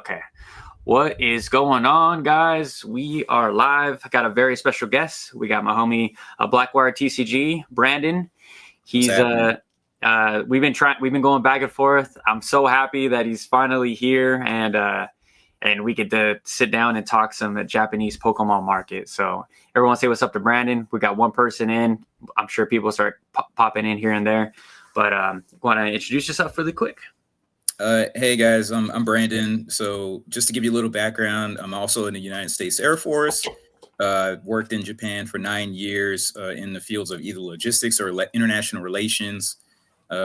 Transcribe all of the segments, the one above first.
Okay. What is going on, guys? We are live. I got a very special guest. We got my homie, Blackwire TCG, Branden. What's He's happening? we've been going back and forth. I'm so happy that he's finally here, and we get to sit down and talk some Japanese Pokemon market. So everyone say what's up to Branden. We got one person in. I'm sure people start popping in here and there, but want to introduce yourself really quick? Hey guys, I'm Branden. So just to give you a little background, I'm also in the United States Air Force. Worked in Japan for 9 years in the fields of either logistics or international relations,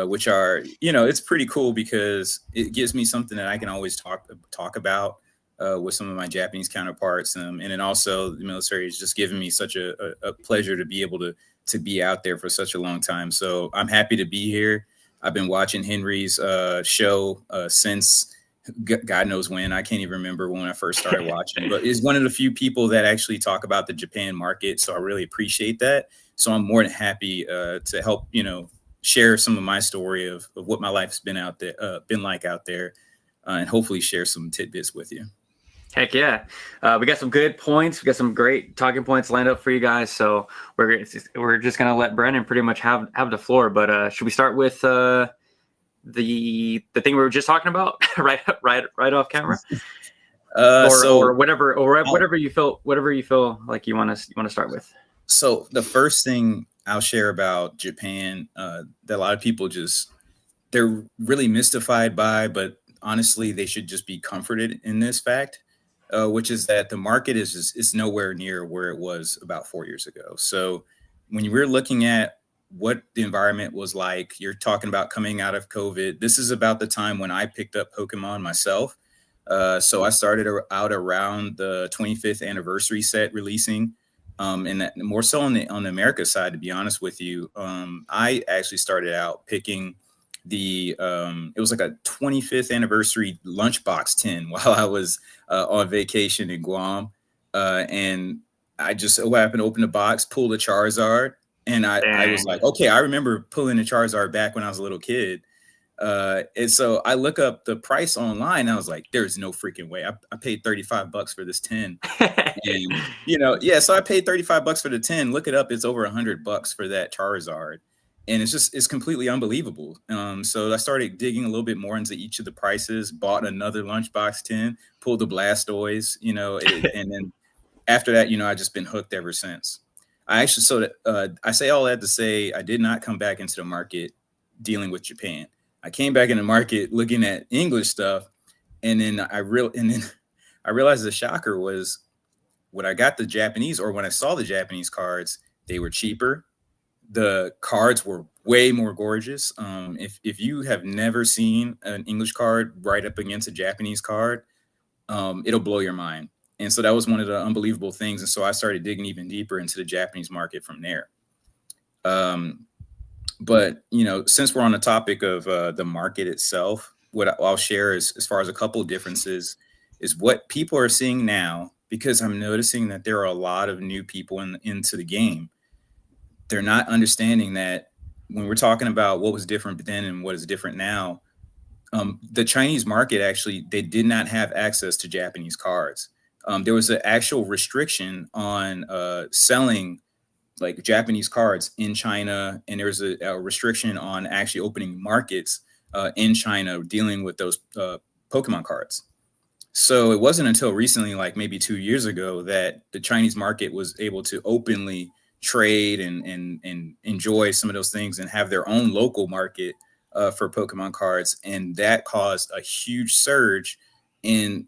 which are, it's pretty cool because it gives me something that I can always talk about with some of my Japanese counterparts. And then also the military has just given me such a pleasure to be able to be out there for such a long time. So I'm happy to be here. I've been watching Henry's show since God knows when. I can't even remember when I first started watching, but is one of the few people that actually talk about the Japan market. So I really appreciate that. So I'm more than happy to help, share some of my story of what my life's been like out there, and hopefully share some tidbits with you. Heck yeah. We got some good points. We got some great talking points lined up for you guys. So we're just going to let Branden pretty much have the floor. But should we start with the thing we were just talking about right off camera? Or whatever you feel like you want to start with. So the first thing I'll share about Japan that a lot of people they're really mystified by, but honestly, they should just be comforted in this fact. Which is that the market is nowhere near where it was about 4 years ago. So when you were looking at what the environment was like, you're talking about coming out of COVID. This is about the time when I picked up Pokemon myself. So I started out around the 25th anniversary set releasing. And that more so on the America side, to be honest with you, I actually started out picking it was like a 25th anniversary lunchbox tin while I was on vacation in Guam, and I just so happened to open the box, pulled a Charizard, and I was like, okay, I remember pulling a Charizard back when I was a little kid, and so I look up the price online, and I was like, there's no freaking way. I paid $35 for this tin. And so I paid $35 for the tin. Look it up, it's over $100 for that Charizard. And it's completely unbelievable. So I started digging a little bit more into each of the prices, bought another lunchbox tin, pulled the Blastoise, and then after that, I just been hooked ever since. I say all that to say I did not come back into the market dealing with Japan. I came back in the market looking at English stuff, and then I realized the shocker was when I got the Japanese, or when I saw the Japanese cards, they were cheaper. The cards were way more gorgeous. If you have never seen an English card right up against a Japanese card, it'll blow your mind. And so that was one of the unbelievable things. And so I started digging even deeper into the Japanese market from there. But since we're on the topic of the market itself, what I'll share is, as far as a couple of differences, is what people are seeing now, because I'm noticing that there are a lot of new people into the game. They're not understanding that when we're talking about what was different then and what is different now, the Chinese market, actually, they did not have access to Japanese cards. There was an actual restriction on selling like Japanese cards in China, and there was a restriction on actually opening markets in China dealing with those Pokemon cards. So it wasn't until recently, like maybe 2 years ago, that the Chinese market was able to openly trade and enjoy some of those things and have their own local market for Pokemon cards. And that caused a huge surge in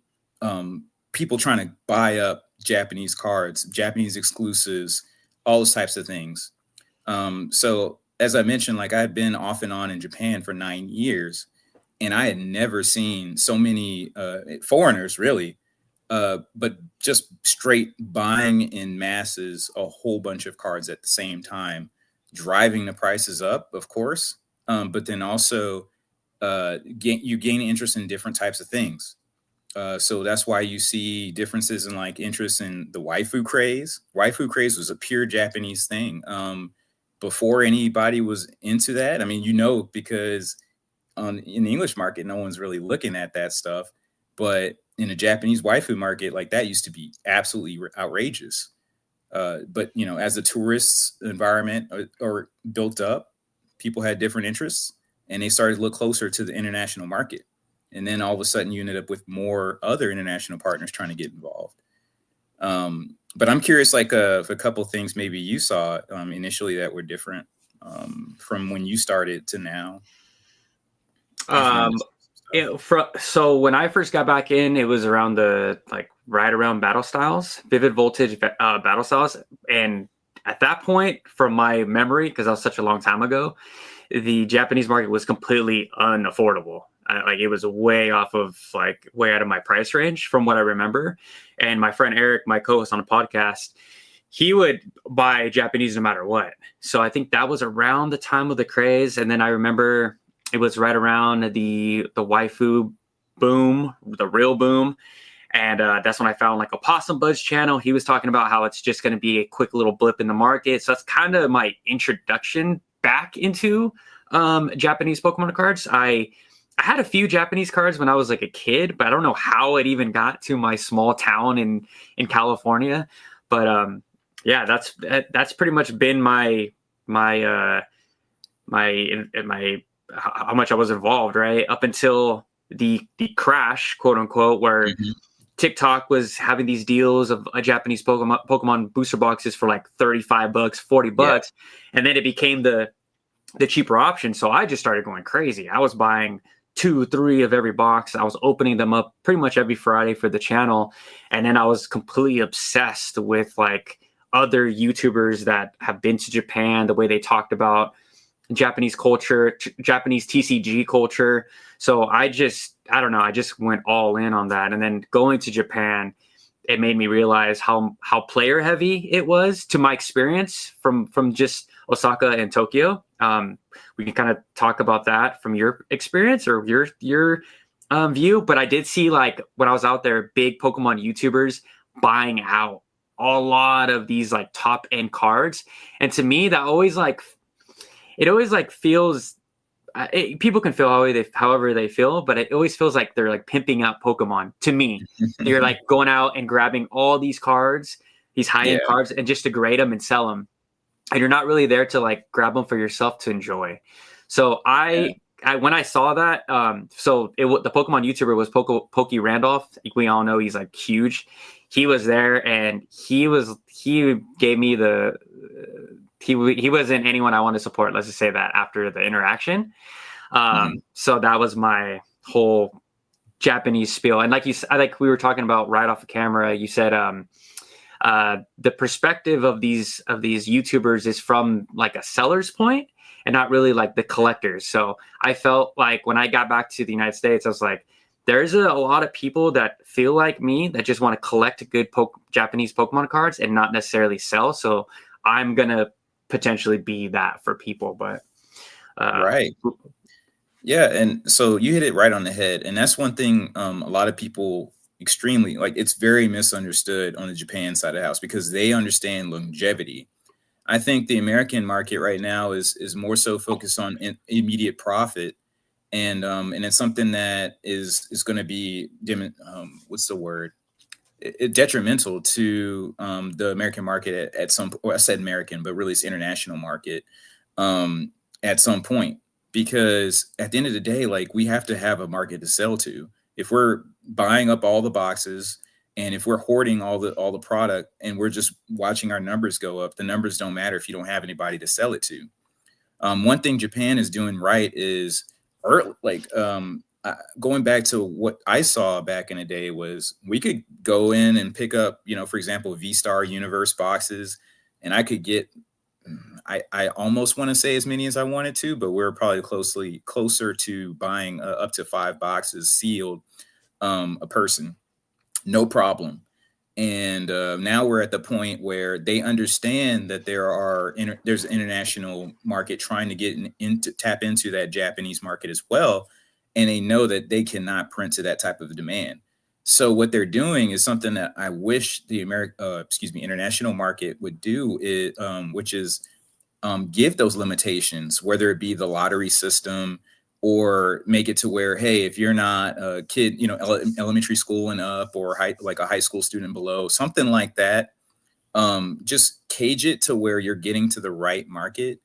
people trying to buy up Japanese cards, Japanese exclusives, all those types of things. So as I mentioned, like, I've been off and on in Japan for 9 years, and I had never seen so many foreigners, really, but just straight buying in masses a whole bunch of cards at the same time, driving the prices up, of course, but then also you gain interest in different types of things. So that's why you see differences in like interest in the waifu craze. Waifu craze was a pure Japanese thing. Before anybody was into that, I mean, because in the English market, no one's really looking at that stuff. But in a Japanese waifu market, like that used to be absolutely outrageous. But as the tourist environment or built up, people had different interests, and they started to look closer to the international market. And then all of a sudden, you ended up with more other international partners trying to get involved. But I'm curious, like a couple of things maybe you saw initially that were different from when you started to now. So when I first got back in, it was around right around Battle Styles, Vivid Voltage Battle Styles, and at that point, from my memory, because that was such a long time ago, the Japanese market was completely unaffordable. It was way out of my price range from what I remember. And my friend Eric, my co-host on the podcast, he would buy Japanese no matter what. So I think that was around the time of the craze. And then I remember it was right around the waifu boom, the real boom. And that's when I found like a Possum Bud's channel. He was talking about how it's just going to be a quick little blip in the market. So that's kind of my introduction back into Japanese Pokemon cards. I had a few Japanese cards when I was like a kid, but I don't know how it even got to my small town in California. But yeah, that's pretty much been my how much I was involved, right up until the crash, quote unquote, where TikTok was having these deals of a Japanese Pokemon booster boxes for like $35, $40, and then it became the cheaper option. So I just started going crazy. I was buying 2, 3 of every box. I was opening them up pretty much every Friday for the channel, and then I was completely obsessed with like other YouTubers that have been to Japan, the way they talked about Japanese culture, Japanese TCG culture. So I just went all in on that. And then going to Japan, it made me realize how player heavy it was to my experience from just Osaka and Tokyo. We can kind of talk about that from your experience or your view. But I did see, like, when I was out there, big Pokemon YouTubers buying out a lot of these like top end cards. And to me, that always feels, people can feel however they feel, but it always feels like they're like pimping out Pokemon to me. You're like going out and grabbing all these cards, these high-end cards, and just to grade them and sell them. And you're not really there to like grab them for yourself to enjoy. So I when I saw that, the Pokemon YouTuber was Pokey Randolph. We all know he's like huge. He was there, and he gave me the. He wasn't anyone I want to support. Let's just say that after the interaction. So that was my whole Japanese spiel. And like we were talking about right off the camera, you said the perspective of these YouTubers is from like a seller's point and not really like the collectors. So I felt like when I got back to the United States, I was like, there's a lot of people that feel like me that just want to collect good Japanese Pokemon cards and not necessarily sell. So I'm going to potentially be that for people, but right. Yeah. And so you hit it right on the head. And that's one thing a lot of people extremely like, it's very misunderstood on the Japan side of the house because they understand longevity. I think the American market right now is more so focused on immediate profit. And it's something that is going to be what's the word? Detrimental to the American market at some point. I said American, but really it's international market at some point, because at the end of the day, like, we have to have a market to sell to. If we're buying up all the boxes and if we're hoarding all the product and we're just watching our numbers go up, the numbers don't matter if you don't have anybody to sell it to. One thing Japan is doing right is going back to what I saw back in the day was we could go in and pick up, for example, V-Star Universe boxes, and I could get, I almost want to say as many as I wanted to, but we're probably closer to buying up to 5 boxes sealed a person, no problem. And now we're at the point where they understand that there's an international market trying to get tap into that Japanese market as well. And they know that they cannot print to that type of demand. So what they're doing is something that I wish the international market would do, which is give those limitations, whether it be the lottery system or make it to where, hey, if you're not a kid, elementary school and up, or like a high school student below, something like that. Just cage it to where you're getting to the right market,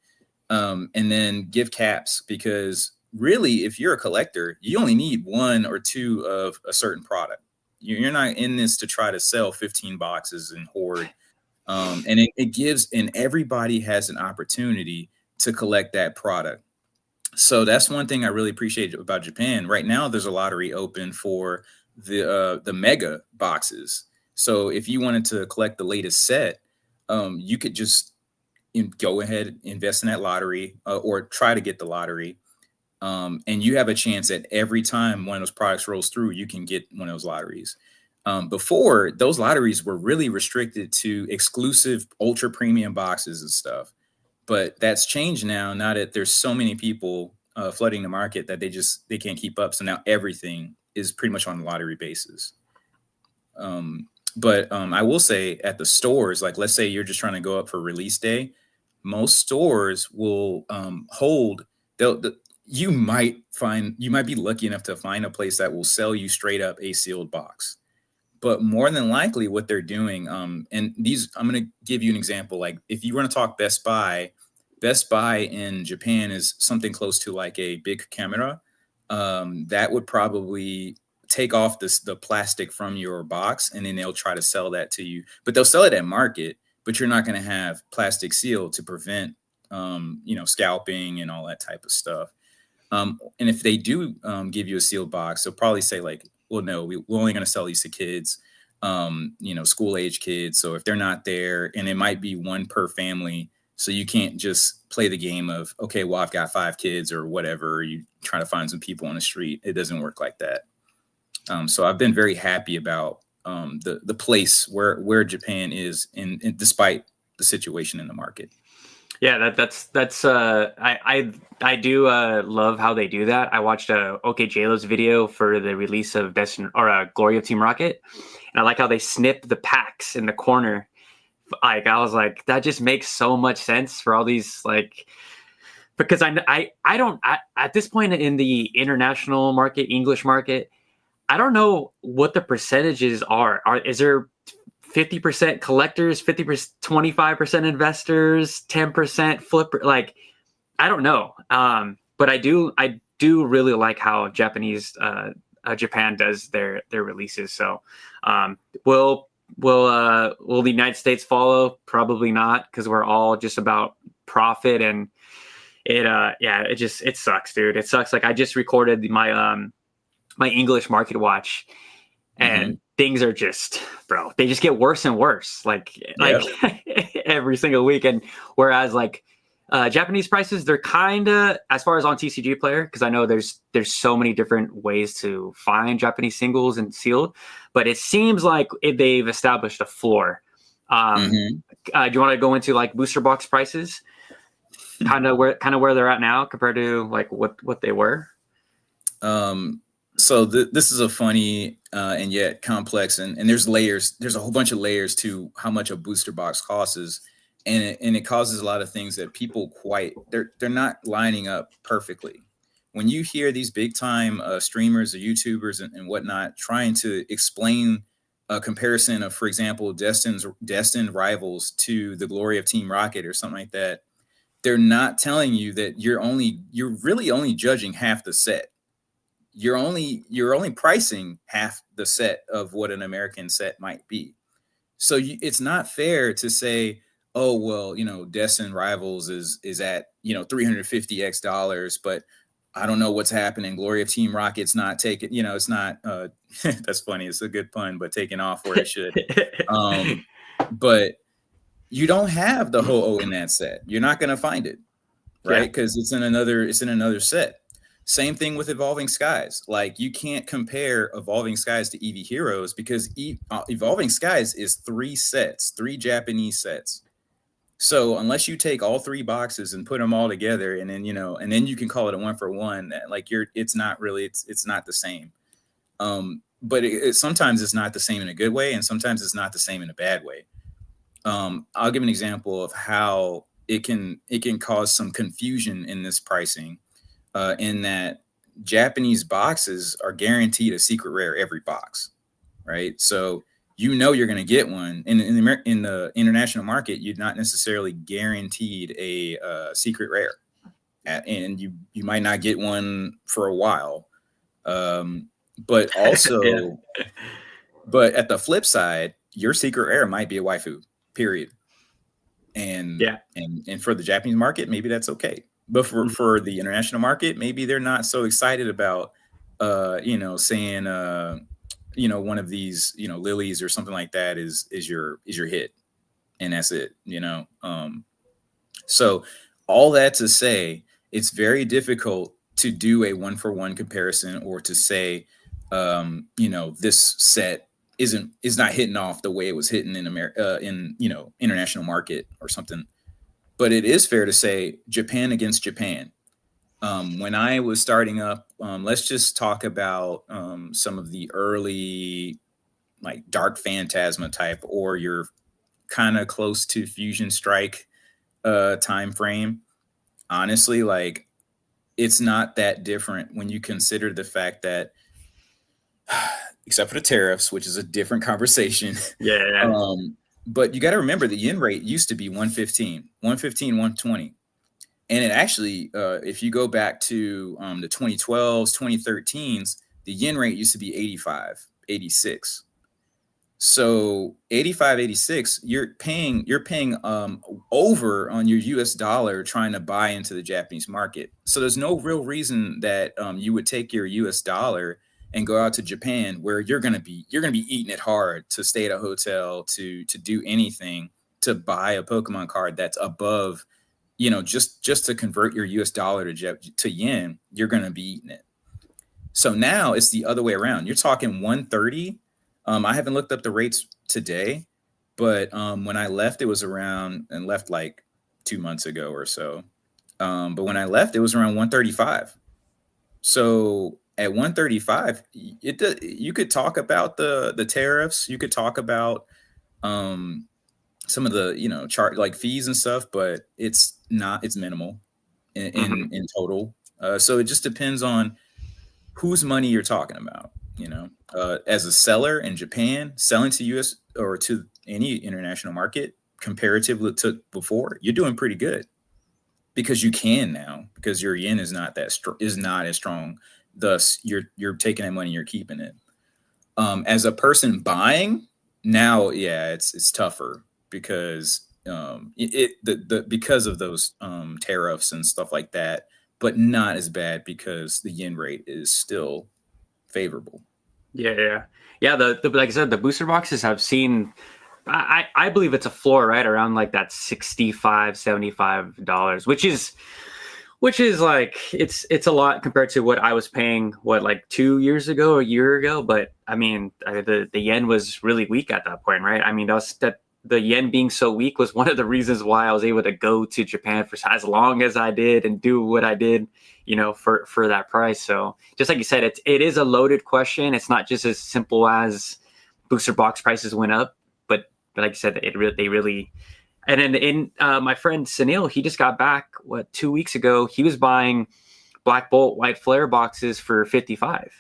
and then give caps, because really, if you're a collector, you only need one or two of a certain product. You're not in this to try to sell 15 boxes and hoard. And it gives, and everybody has an opportunity to collect that product. So that's one thing I really appreciate about Japan. Right now, there's a lottery open for the mega boxes. So if you wanted to collect the latest set, you could just go ahead, invest in that lottery, or try to get the lottery. And you have a chance at every time one of those products rolls through, you can get one of those lotteries. Before, those lotteries were really restricted to exclusive ultra premium boxes and stuff. But that's changed now that there's so many people flooding the market that they can't keep up. So now everything is pretty much on a lottery basis. But I will say, at the stores, like, let's say you're just trying to go up for release day, most stores will hold. You might be lucky enough to find a place that will sell you straight up a sealed box. But more than likely, what they're doing, and these, I'm going to give you an example. Like, if you want to talk Best Buy in Japan is something close to like a big camera. That would probably take off the plastic from your box, and then they'll try to sell that to you. But they'll sell it at market, but you're not going to have plastic seal to prevent, scalping and all that type of stuff. And if they do give you a sealed box, they'll probably say like, well, no, we're only going to sell these to kids, school age kids. So if they're not there, and it might be one per family, so you can't just play the game of, okay, well, I've got 5 kids or whatever. You try to find some people on the street. It doesn't work like that. So I've been very happy about the place where Japan is, in despite the situation in the market. Yeah, that's I do love how they do that. I watched OKJLo's video for the release of Glory of Team Rocket, and I like how they snip the packs in the corner. Like, I was like, that just makes so much sense for all these, like, because I don't at this point in the international market, English market, I don't know what the percentages are. Is there 50% collectors, 50%, 25% investors, 10% flipper? Like, I don't know. But I do really like how Japan does their releases. So, will the United States follow? Probably not, because we're all just about profit, and it sucks, dude. It sucks. Like, I just recorded my English market watch, and things are just, bro, they just get worse and worse, like every single week. And whereas like Japanese prices, they're kind of, as far as on TCG Player, because I know there's so many different ways to find Japanese singles and sealed, but it seems like they've established a floor. Do you want to go into like booster box prices, kind of where they're at now compared to like what they were? So this is a funny and yet complex, and there's layers. There's a whole bunch of layers to how much a booster box costs, and it causes a lot of things that people they're not lining up perfectly. When you hear these big time streamers or YouTubers and whatnot trying to explain a comparison of, for example, Destined Rivals to the Glory of Team Rocket or something like that, they're not telling you that you're really only judging half the set. You're only pricing half the set of what an American set might be. So it's not fair to say, oh, well, Destined Rivals is at, $350 dollars, but I don't know what's happening. Glory of Team Rocket's not taking, it's not, that's funny. It's a good pun, but taking off where it should. But you don't have the Ho-Oh in that set. You're not going to find it, right? Because it's in another set. Same thing with Evolving Skies. Like, you can't compare Evolving Skies to EV Heroes, because Evolving Skies is 3 Japanese sets. So unless you take all 3 boxes and put them all together, and then you can call it a 1-for-1, like it's not the same. But sometimes it's not the same in a good way, and sometimes it's not the same in a bad way. I'll give an example of how it can cause some confusion in this pricing. In that Japanese boxes are guaranteed a secret rare every box, right? So you're going to get one. In the international market, you're not necessarily guaranteed a secret rare, and you might not get one for a while. But also, Yeah. but at the flip side, your secret rare might be a waifu, period. And Yeah. and for the Japanese market, maybe that's okay. But for the international market, maybe they're not so excited about saying one of these, lilies or something like that is your hit, and that's it. So all that to say, it's very difficult to do a one for one comparison, or to say, this set is not hitting off the way it was hitting in America, in international market or something. But it is fair to say Japan against Japan. When I was starting up, let's just talk about some of the early, like, Dark Phantasma type, or your kind of close to Fusion Strike time frame. Honestly, like, it's not that different when you consider the fact that, except for the tariffs, which is a different conversation. Yeah. But you got to remember, the yen rate used to be 115, 120. And it actually, if you go back to the 2012s, 2013s, the yen rate used to be 85, 86. So 85, 86, you're paying over on your US dollar trying to buy into the Japanese market. So there's no real reason that you would take your US dollar and go out to Japan, where you're gonna be eating it hard to stay at a hotel, to do anything, to buy a Pokemon card that's above, just to convert your US dollar to yen, you're gonna be eating it. So now it's the other way around. You're talking 130. I haven't looked up the rates today, but when I left, it was around, and left like 2 months ago or so. But when I left, it was around 135. So at 135, you could talk about the tariffs. You could talk about some of the chart, like, fees and stuff, but it's minimal in total. So it just depends on whose money you're talking about. As a seller in Japan, selling to US or to any international market, comparatively to before, you're doing pretty good, because you can now, because your yen is not as strong. Thus, you're taking that money, you're keeping it. As a person buying now, yeah, it's tougher, because because of those tariffs and stuff like that, but not as bad, because the yen rate is still favorable. Yeah. The like I said, the booster boxes have seen. I believe it's a floor right around like that $65-$75, which is like it's a lot compared to what I was paying, like 2 years ago or a year ago. But I mean, the yen was really weak at that point, right? I mean, that the yen being so weak was one of the reasons why I was able to go to Japan for as long as I did and do what I did, for that price. So just like you said, it is a loaded question. It's not just as simple as booster box prices went up, but like you said, they really. And then my friend Sunil, he just got back 2 weeks ago. He was buying Black Bolt White Flare boxes for 55.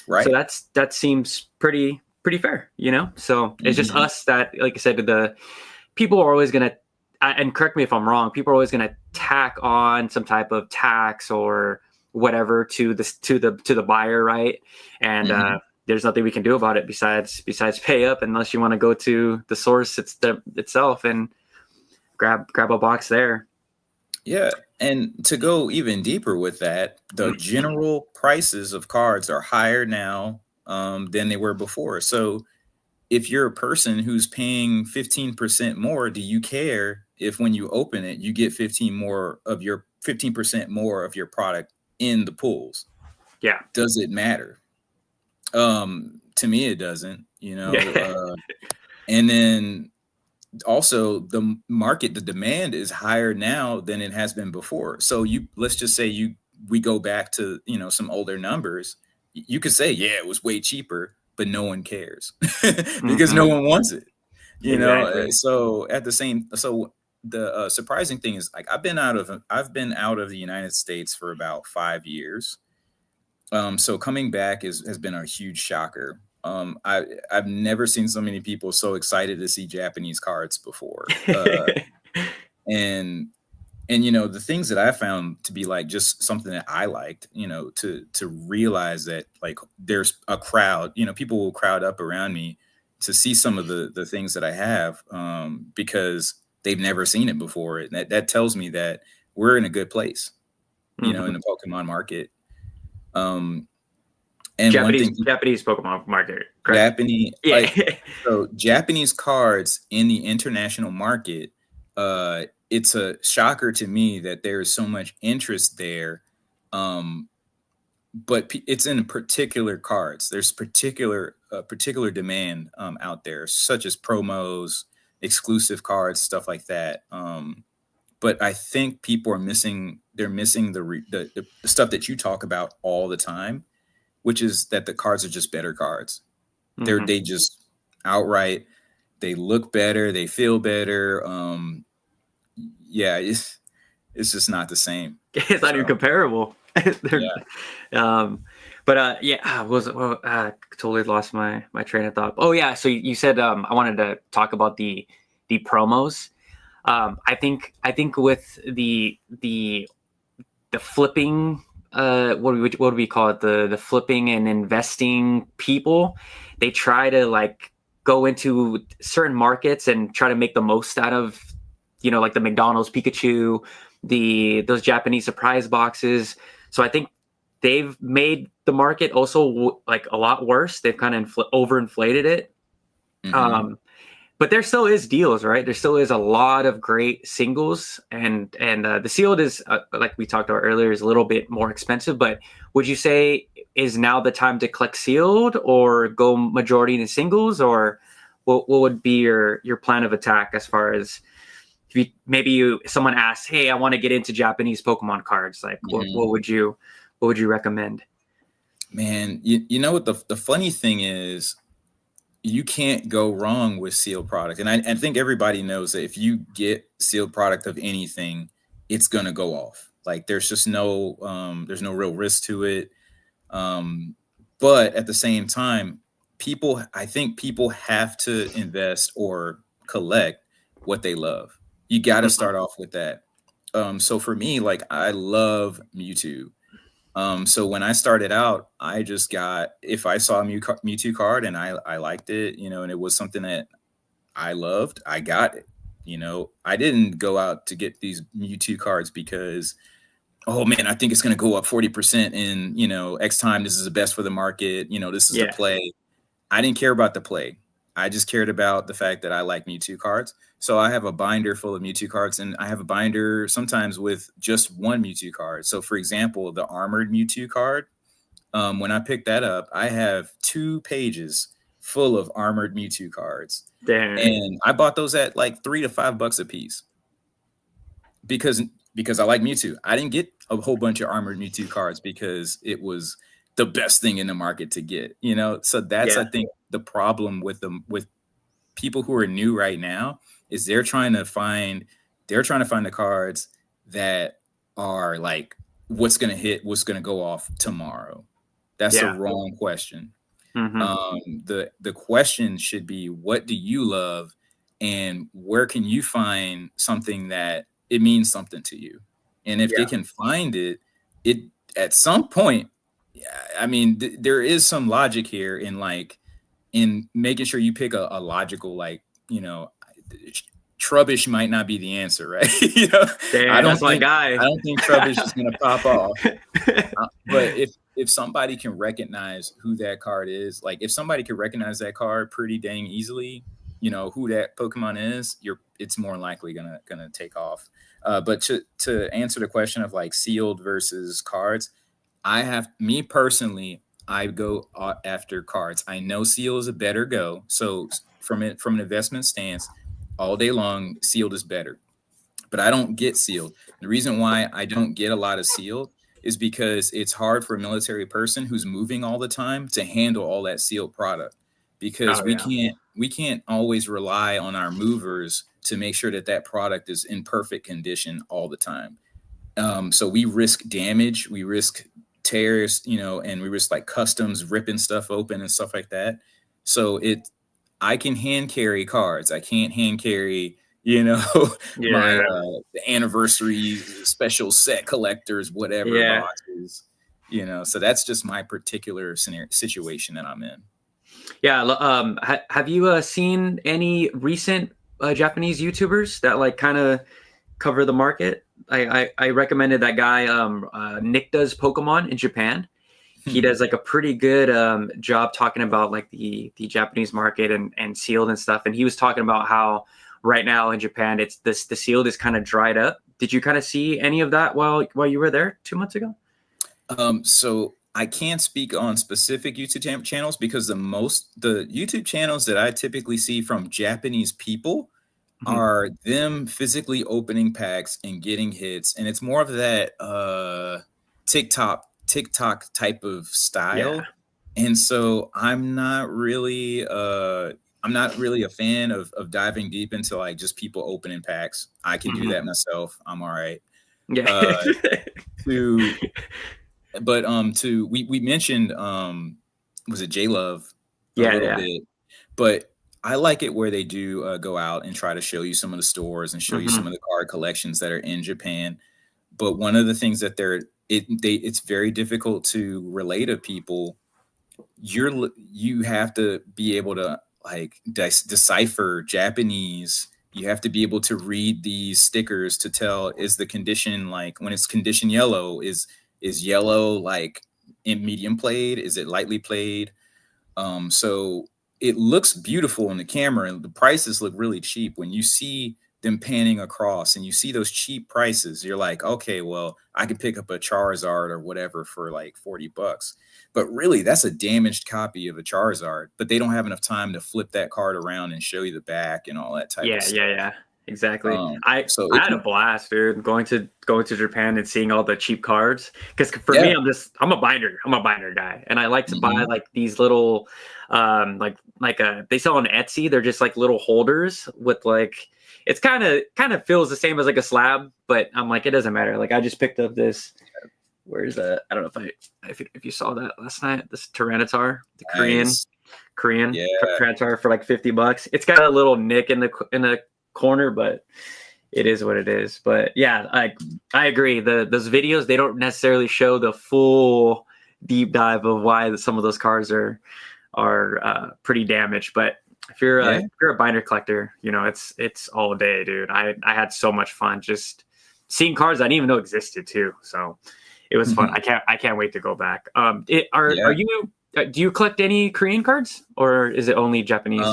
Right. So that seems pretty fair, So it's just us that, like I said, the people are always gonna, and correct me if I'm wrong, people are always gonna tack on some type of tax or whatever to the buyer, right? And there's nothing we can do about it besides pay up, unless you want to go to the source itself and grab a box there. Yeah, and to go even deeper with that, the general prices of cards are higher now than they were before. So if you're a person who's paying 15% more, do you care if when you open it, you get 15% more of your product in the pools? Yeah. Does it matter? To me, it doesn't, and then also the demand is higher now than it has been before. So let's just say we go back to, some older numbers. You could say, yeah, it was way cheaper, but no one cares because no one wants it, Exactly. So the surprising thing is, like, I've been out of the United States for about 5 years. So coming back has been a huge shocker. I've never seen so many people so excited to see Japanese cards before. And the things that I found to be like just something that I liked, to realize that like there's a crowd, people will crowd up around me to see some of the things that I have, because they've never seen it before. And that tells me that we're in a good place, in the Pokemon market. And Japanese Pokemon market, correct? Japanese, so Japanese cards in the international market, it's a shocker to me that there is so much interest there. But it's in particular cards. There's particular demand out there, such as promos, exclusive cards, stuff like that. But I think people are missing. They're missing the stuff that you talk about all the time, which is that the cards are just better cards. They just outright, they look better, they feel better. Yeah, it's just not the same. It's not even comparable. Totally lost my train of thought. Oh yeah, so you said I wanted to talk about the promos. I think with the flipping, what do we call it? The flipping and investing people, they try to like go into certain markets and try to make the most out of, like the McDonald's Pikachu, those Japanese surprise boxes. So I think they've made the market also like a lot worse. They've kind of overinflated it. But there still is deals, right? There still is a lot of great singles, and the sealed is like we talked about earlier, is a little bit more expensive. But would you say is now the time to collect sealed or go majority in singles, or what would be your plan of attack as far as if someone asks, hey, I want to get into Japanese Pokemon cards, like what would you recommend? Man, you know what the funny thing is, you can't go wrong with sealed product. And I think everybody knows that if you get sealed product of anything, it's going to go off. Like there's just there's no real risk to it. But at the same time, I think people have to invest or collect what they love. You got to start off with that. So for me, like I love Mewtwo. So when I started out, I just got, if I saw a Mewtwo card and I liked it, and it was something that I loved, I got it. I didn't go out to get these Mewtwo cards because, oh man, I think it's going to go up 40% in, X time. This is the best for the market. This is the play. I didn't care about the play. I just cared about the fact that I like Mewtwo cards. So I have a binder full of Mewtwo cards, and I have a binder sometimes with just one Mewtwo card. So for example, the armored Mewtwo card, when I picked that up, I have 2 pages full of armored Mewtwo cards. Damn. And I bought those at like $3 to $5 a piece because I like Mewtwo. I didn't get a whole bunch of armored Mewtwo cards because it was the best thing in the market to get, So that's, I think, the problem with people who are new right now is they're trying to find the cards that are like, what's going to go off tomorrow. That's a wrong question. The question should be, what do you love and where can you find something that it means something to you? And if they can find it at some point, I mean, there is some logic here in making sure you pick a logical, like, Trubbish might not be the answer, right? Damn, that's my guy. I don't think Trubbish is going to pop off. But if somebody can recognize who that card is, like if somebody can recognize that card pretty dang easily, who that Pokemon is, it's more likely gonna take off. But to answer the question of like sealed versus cards, me personally, I go after cards. I know seal is a better go. So from an investment stance, all day long, sealed is better. But I don't get sealed. The reason why I don't get a lot of sealed is because it's hard for a military person who's moving all the time to handle all that sealed product, because we can't always rely on our movers to make sure that product is in perfect condition all the time. So we risk damage, we risk tears, and we were just like customs ripping stuff open and stuff like that. So I can hand carry cards. I can't hand carry, my Yeah. the anniversary special set collectors, whatever Yeah. boxes, so that's just my particular situation that I'm in. Yeah. Have you seen any recent Japanese YouTubers that like kind of cover the market? I recommended that guy Nick Does Pokemon in Japan. He does like a pretty good job talking about like the Japanese market and sealed and stuff. And he was talking about how right now in Japan the sealed is kind of dried up. Did you kind of see any of that while you were there 2 months ago? So I can't speak on specific YouTube channels because the YouTube channels that I typically see from Japanese people are them physically opening packs and getting hits, and it's more of that TikTok type of style. Yeah. And so I'm not really a fan of diving deep into like just people opening packs. I can do that myself. I'm all right. Yeah. We mentioned was it J Love a Yeah. little bit, but I like it where they do go out and try to show you some of the stores and show you some of the card collections that are in Japan. But one of the things that it's very difficult to relate to people. You have to be able to like decipher Japanese. You have to be able to read these stickers to tell, is the condition, like when it's condition yellow, is yellow like in medium played? Is it lightly played? So it looks beautiful in the camera and the prices look really cheap. When you see them panning across and you see those cheap prices, you're like, okay, well, I can pick up a Charizard or whatever for like $40. But really, that's a damaged copy of a Charizard, but they don't have enough time to flip that card around and show you the back and all that type of stuff. Yeah. Exactly. I So had a blast, dude, going to Japan and seeing all the cheap cards. Because for me, I'm a binder guy, and I like to buy like these little, they sell on Etsy. They're just like little holders with like, it's kind of feels the same as like a slab, but I'm like, it doesn't matter. Like I just picked up this. Where's that? I don't know if you saw that last night. This Tyranitar, the Korean Tyranitar for like $50. It's got a little nick in the corner, but it is what it is. But yeah, I agree. Those videos, they don't necessarily show the full deep dive of why some of those cards are pretty damaged. But if you're a binder collector, it's all day, dude. I had so much fun just seeing cards I didn't even know existed too. So it was fun. I can't wait to go back. Do you collect any Korean cards or is it only Japanese?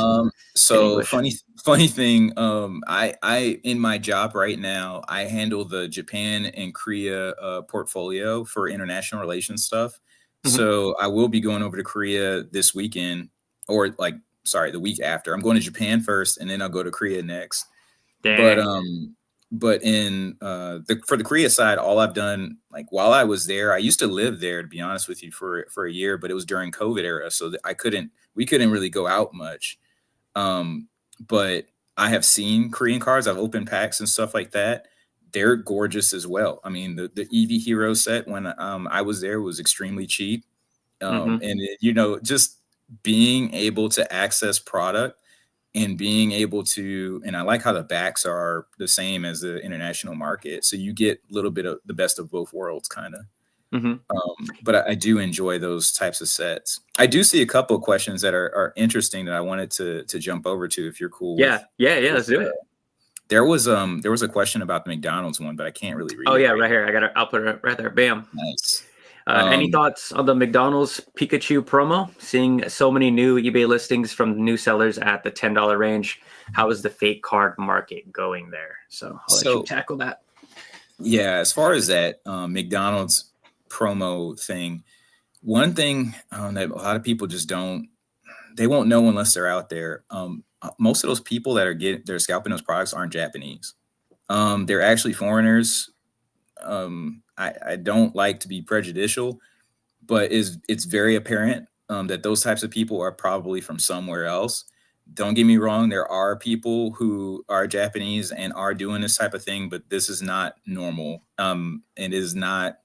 So funny thing. I in my job right now, I handle the Japan and Korea portfolio for international relations stuff. So I will be going over to Korea this weekend, or the week after. I'm going to Japan first, and then I'll go to Korea next. Dang. But in for the Korea side, all I've done, like while I was there, I used to live there, to be honest with you, for a year, but it was during COVID era, so that we couldn't really go out much. But I have seen Korean cards. I've opened packs and stuff like that. They're gorgeous as well. I mean, the Eevee Hero set when I was there was extremely cheap, and just being able to access product. And being able to, and I like how the backs are the same as the international market. So you get a little bit of the best of both worlds, kind of. But I do enjoy those types of sets. I do see a couple of questions that are interesting that I wanted to jump over to, if you're cool. Yeah. Let's do it. There was a question about the McDonald's one, but I can't really read it. Oh yeah, right here. I'll put it right there. Bam. Nice. Any thoughts on the McDonald's Pikachu promo? Seeing so many new eBay listings from new sellers at the $10 range, how is the fake card market going there? So I'll let you tackle that. Yeah, as far as that McDonald's promo thing, one thing that a lot of people just they won't know unless they're out there. Most of those people that they're scalping those products aren't Japanese. They're actually foreigners. I don't like to be prejudicial, but it's very apparent that those types of people are probably from somewhere else. Don't get me wrong. There are people who are Japanese and are doing this type of thing, but this is not normal. And is not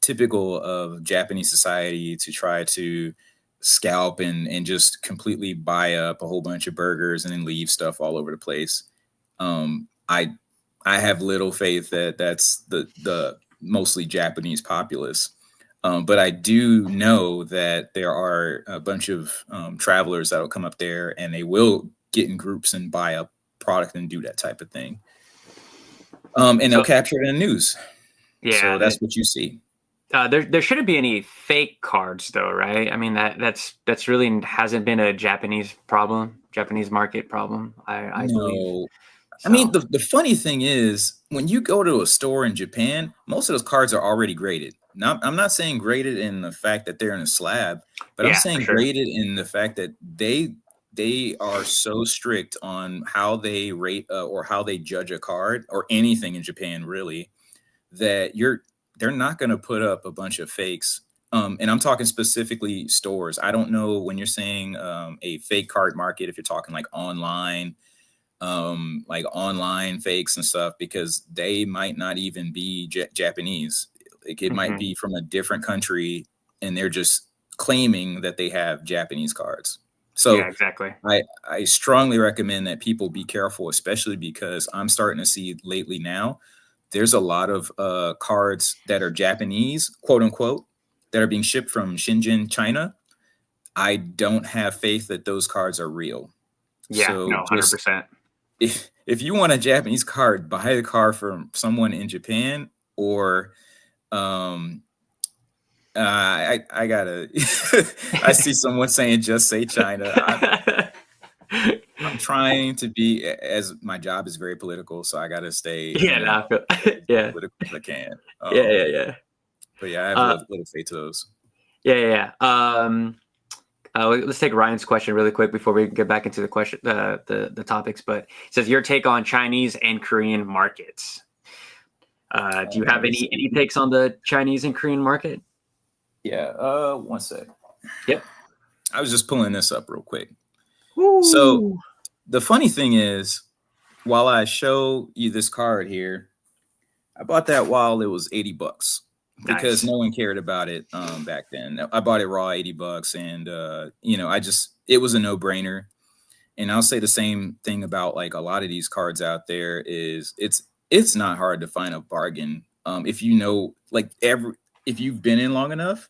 typical of Japanese society to try to scalp and just completely buy up a whole bunch of burgers and then leave stuff all over the place. I have little faith that that's the mostly Japanese populace. But I do know that there are a bunch of travelers that will come up there and they will get in groups and buy up product and do that type of thing. And they'll capture it in the news. Yeah, so that's what you see. There shouldn't be any fake cards though, right? I mean that's really hasn't been a Japanese market problem. I believe. So. I mean, the funny thing is when you go to a store in Japan, most of those cards are already graded. Now, I'm not saying graded in the fact that they're in a slab, but I'm saying graded in the fact that they are so strict on how they rate or how they judge a card or anything in Japan, really, that they're not going to put up a bunch of fakes. And I'm talking specifically stores. I don't know when you're saying a fake card market, if you're talking like online fakes and stuff, because they might not even be Japanese. Like it might be from a different country and they're just claiming that they have Japanese cards. So yeah, exactly. I strongly recommend that people be careful, especially because I'm starting to see lately now, there's a lot of cards that are Japanese, quote unquote, that are being shipped from Shenzhen, China. I don't have faith that those cards are real. Yeah, so no, 100%. If you want a Japanese card, buy the card from someone in Japan or I gotta I see someone saying just say China. I'm trying to be, as my job is very political, so I gotta stay political as I can. But yeah, I have little faith to those. Let's take Ryan's question really quick before we get back into the question, the topics. But it says your take on Chinese and Korean markets. Do you have any takes on the Chinese and Korean market? Yeah. One sec. Yep. I was just pulling this up real quick. Ooh. So the funny thing is, while I show you this card here, I bought that while it was $80 because no one cared about it back then. I bought it raw $80 and it was a no-brainer. And I'll say the same thing about like a lot of these cards out there is it's not hard to find a bargain. If you know, like if you've been in long enough,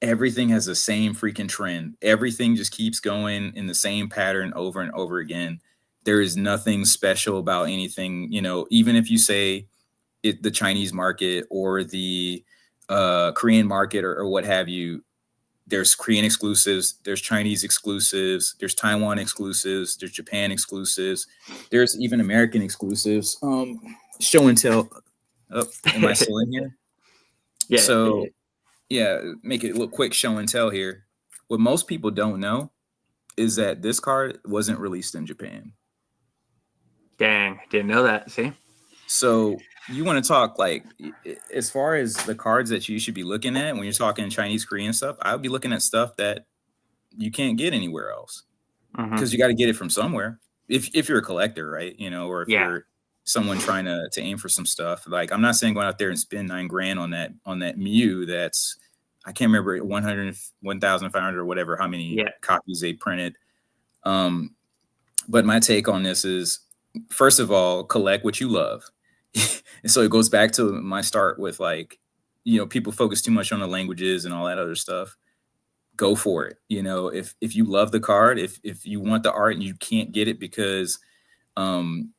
everything has the same freaking trend. Everything just keeps going in the same pattern over and over again. There is nothing special about anything, even if you say the Chinese market or the Korean market or what have you, there's Korean exclusives, there's Chinese exclusives, there's Taiwan exclusives, there's Japan exclusives, there's even American exclusives. Show and tell. Oh, am I still in here? Yeah. So make it a little quick show and tell here. What most people don't know is that this card wasn't released in Japan. Dang, didn't know that. See? So you want to talk like as far as the cards that you should be looking at when you're talking Chinese, Korean stuff, I would be looking at stuff that you can't get anywhere else because you got to get it from somewhere. If you're a collector, right? Or if you're someone trying to aim for some stuff. Like I'm not saying go out there and spend $9,000 on that Mew that's I can't remember 1,500 or whatever how many copies they printed. But my take on this is, first of all, collect what you love. And so it goes back to my start with like, people focus too much on the languages and all that other stuff. Go for it. If you love the card, if you want the art and you can't get it because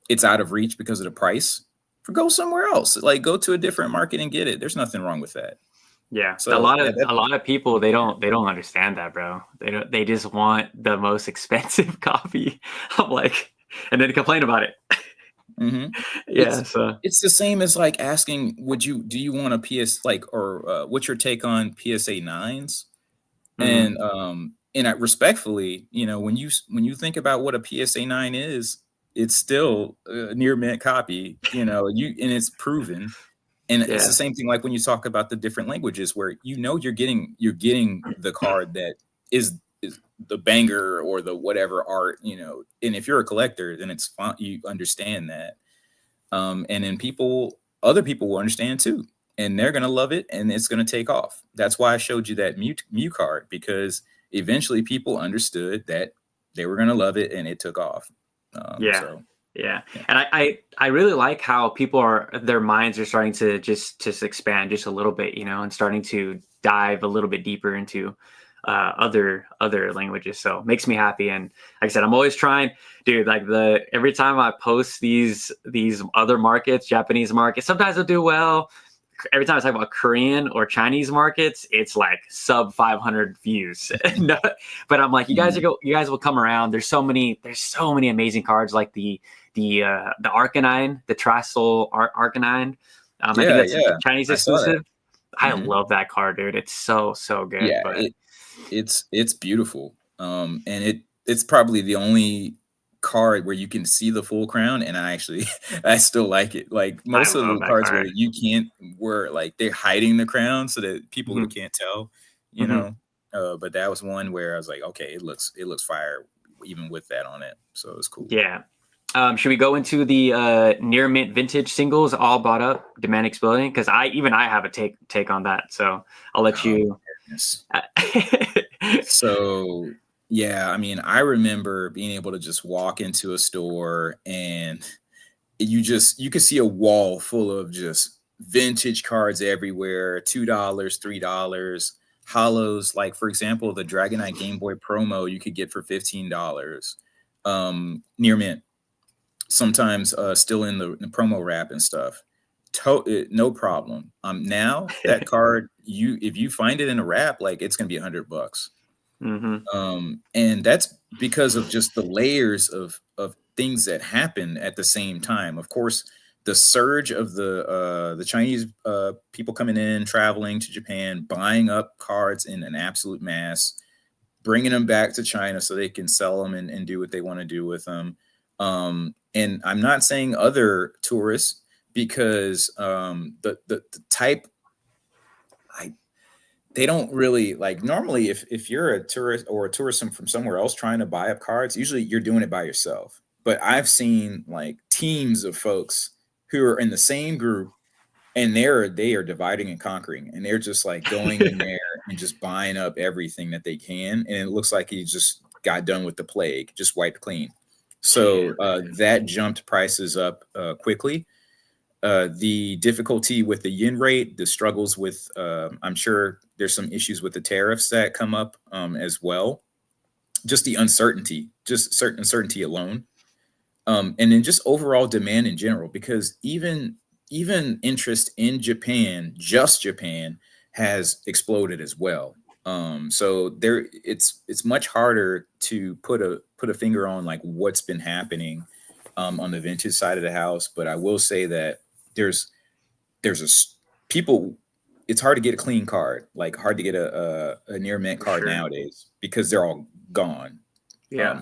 it's out of reach because of the price, go somewhere else. Like go to a different market and get it. There's nothing wrong with that. Yeah. So a lot of people, they don't understand that, bro. They just want the most expensive copy. I'm like, and then complain about it. It's the same as like asking, do you want a PS what's your take on PSA 9s? And I respectfully, when you think about what a PSA 9 is, it's still a near mint copy, and it's proven. And it's the same thing like when you talk about the different languages where you're getting the card that is the banger or the whatever art, and if you're a collector, then it's fun. You understand that. And then other people will understand too. and they're gonna love it, and it's gonna take off. That's why I showed you that Mew card, because eventually people understood that they were gonna love it, and it took off. Yeah. So Yeah. yeah. And I really like how people their minds are starting to just expand just a little bit, you know, and starting to dive a little bit deeper into other languages. So it makes me happy. And like I said, I'm always trying, dude, like every time I post these other markets, Japanese markets, sometimes they'll do well. Every time I talk about Korean or Chinese markets, it's like sub 500 views. No, but I'm like, you guys will come around. There's so many amazing cards, like the Arcanine, the Trasol Arcanine. I think that's a Chinese I saw that. exclusive. I love that card, dude. It's so good. Yeah, But it's beautiful. And it's probably the only card where you can see the full crown, and I still like it. Like most of love the that cards card. where like they're hiding the crown so that people can't tell, you Mhm. know. But that was one where I was like, okay, it looks fire even with that on it. So it's cool. Yeah. Should we go into the near mint vintage singles all bought up, demand exploding? Because I have a take on that. So I'll let Oh, you. goodness. So yeah, I mean, I remember being able to just walk into a store, and you could see a wall full of just vintage cards everywhere, $2, $3, hollows. Like, for example, the Dragonite Game Boy promo you could get for $15, near mint, sometimes still in the promo wrap and stuff. No problem. Now that card, if you find it in a wrap, like, it's gonna be $100. And that's because of just the layers of things that happen at the same time. Of course, the surge of the Chinese people coming in, traveling to Japan, buying up cards in an absolute mass, bringing them back to China so they can sell them and do what they want to do with them. And I'm not saying other tourists, because the type, they don't really like, normally if you're a tourist or a tourist from somewhere else trying to buy up cards, usually you're doing it by yourself. But I've seen like teams of folks who are in the same group, and they are dividing and conquering, and they're just like going in there and just buying up everything that they can, and it looks like he just got done with the plague, just wiped clean. So that jumped prices up quickly. The difficulty with the yen rate, the struggles with, I'm sure there's some issues with the tariffs that come up as well. Just the uncertainty, just certain uncertainty alone. And then just overall demand in general, because even interest in Japan, just Japan, has exploded as well. So it's much harder to put a finger on like what's been happening on the vintage side of the house. But I will say that there's people, it's hard to get a clean card, like hard to get a near mint card nowadays, because they're all gone. Yeah.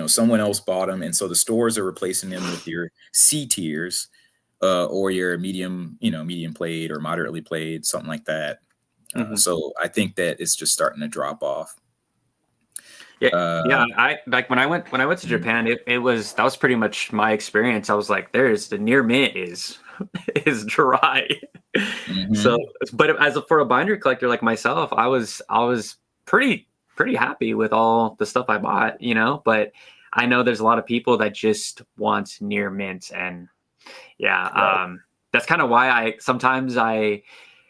Someone else bought them, and so the stores are replacing them with your C tiers, or your medium played or moderately played, something like that. So I think that it's just starting to drop off. Yeah. I like when I went to Japan, that was pretty much my experience. I was like, the near mint is dry. So, but for a binder collector like myself, I was pretty happy with all the stuff I bought, but I know there's a lot of people that just want near mint, and that's kind of why sometimes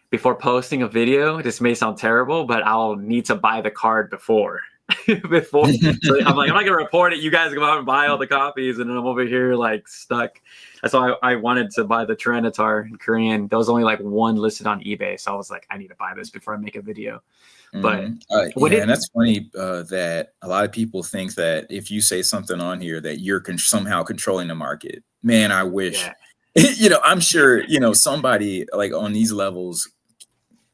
before posting a video, this may sound terrible, but I'll need to buy the card before. So I'm like, I'm not gonna report it. You guys go out and buy all the copies, and then I'm over here like stuck. That's why I wanted to buy the Tyranitar in Korean. There was only like one listed on eBay, so I was like, I need to buy this before I make a video. But and that's funny that a lot of people think that if you say something on here that you're somehow controlling the market. Man, I wish. I'm sure somebody like on these levels,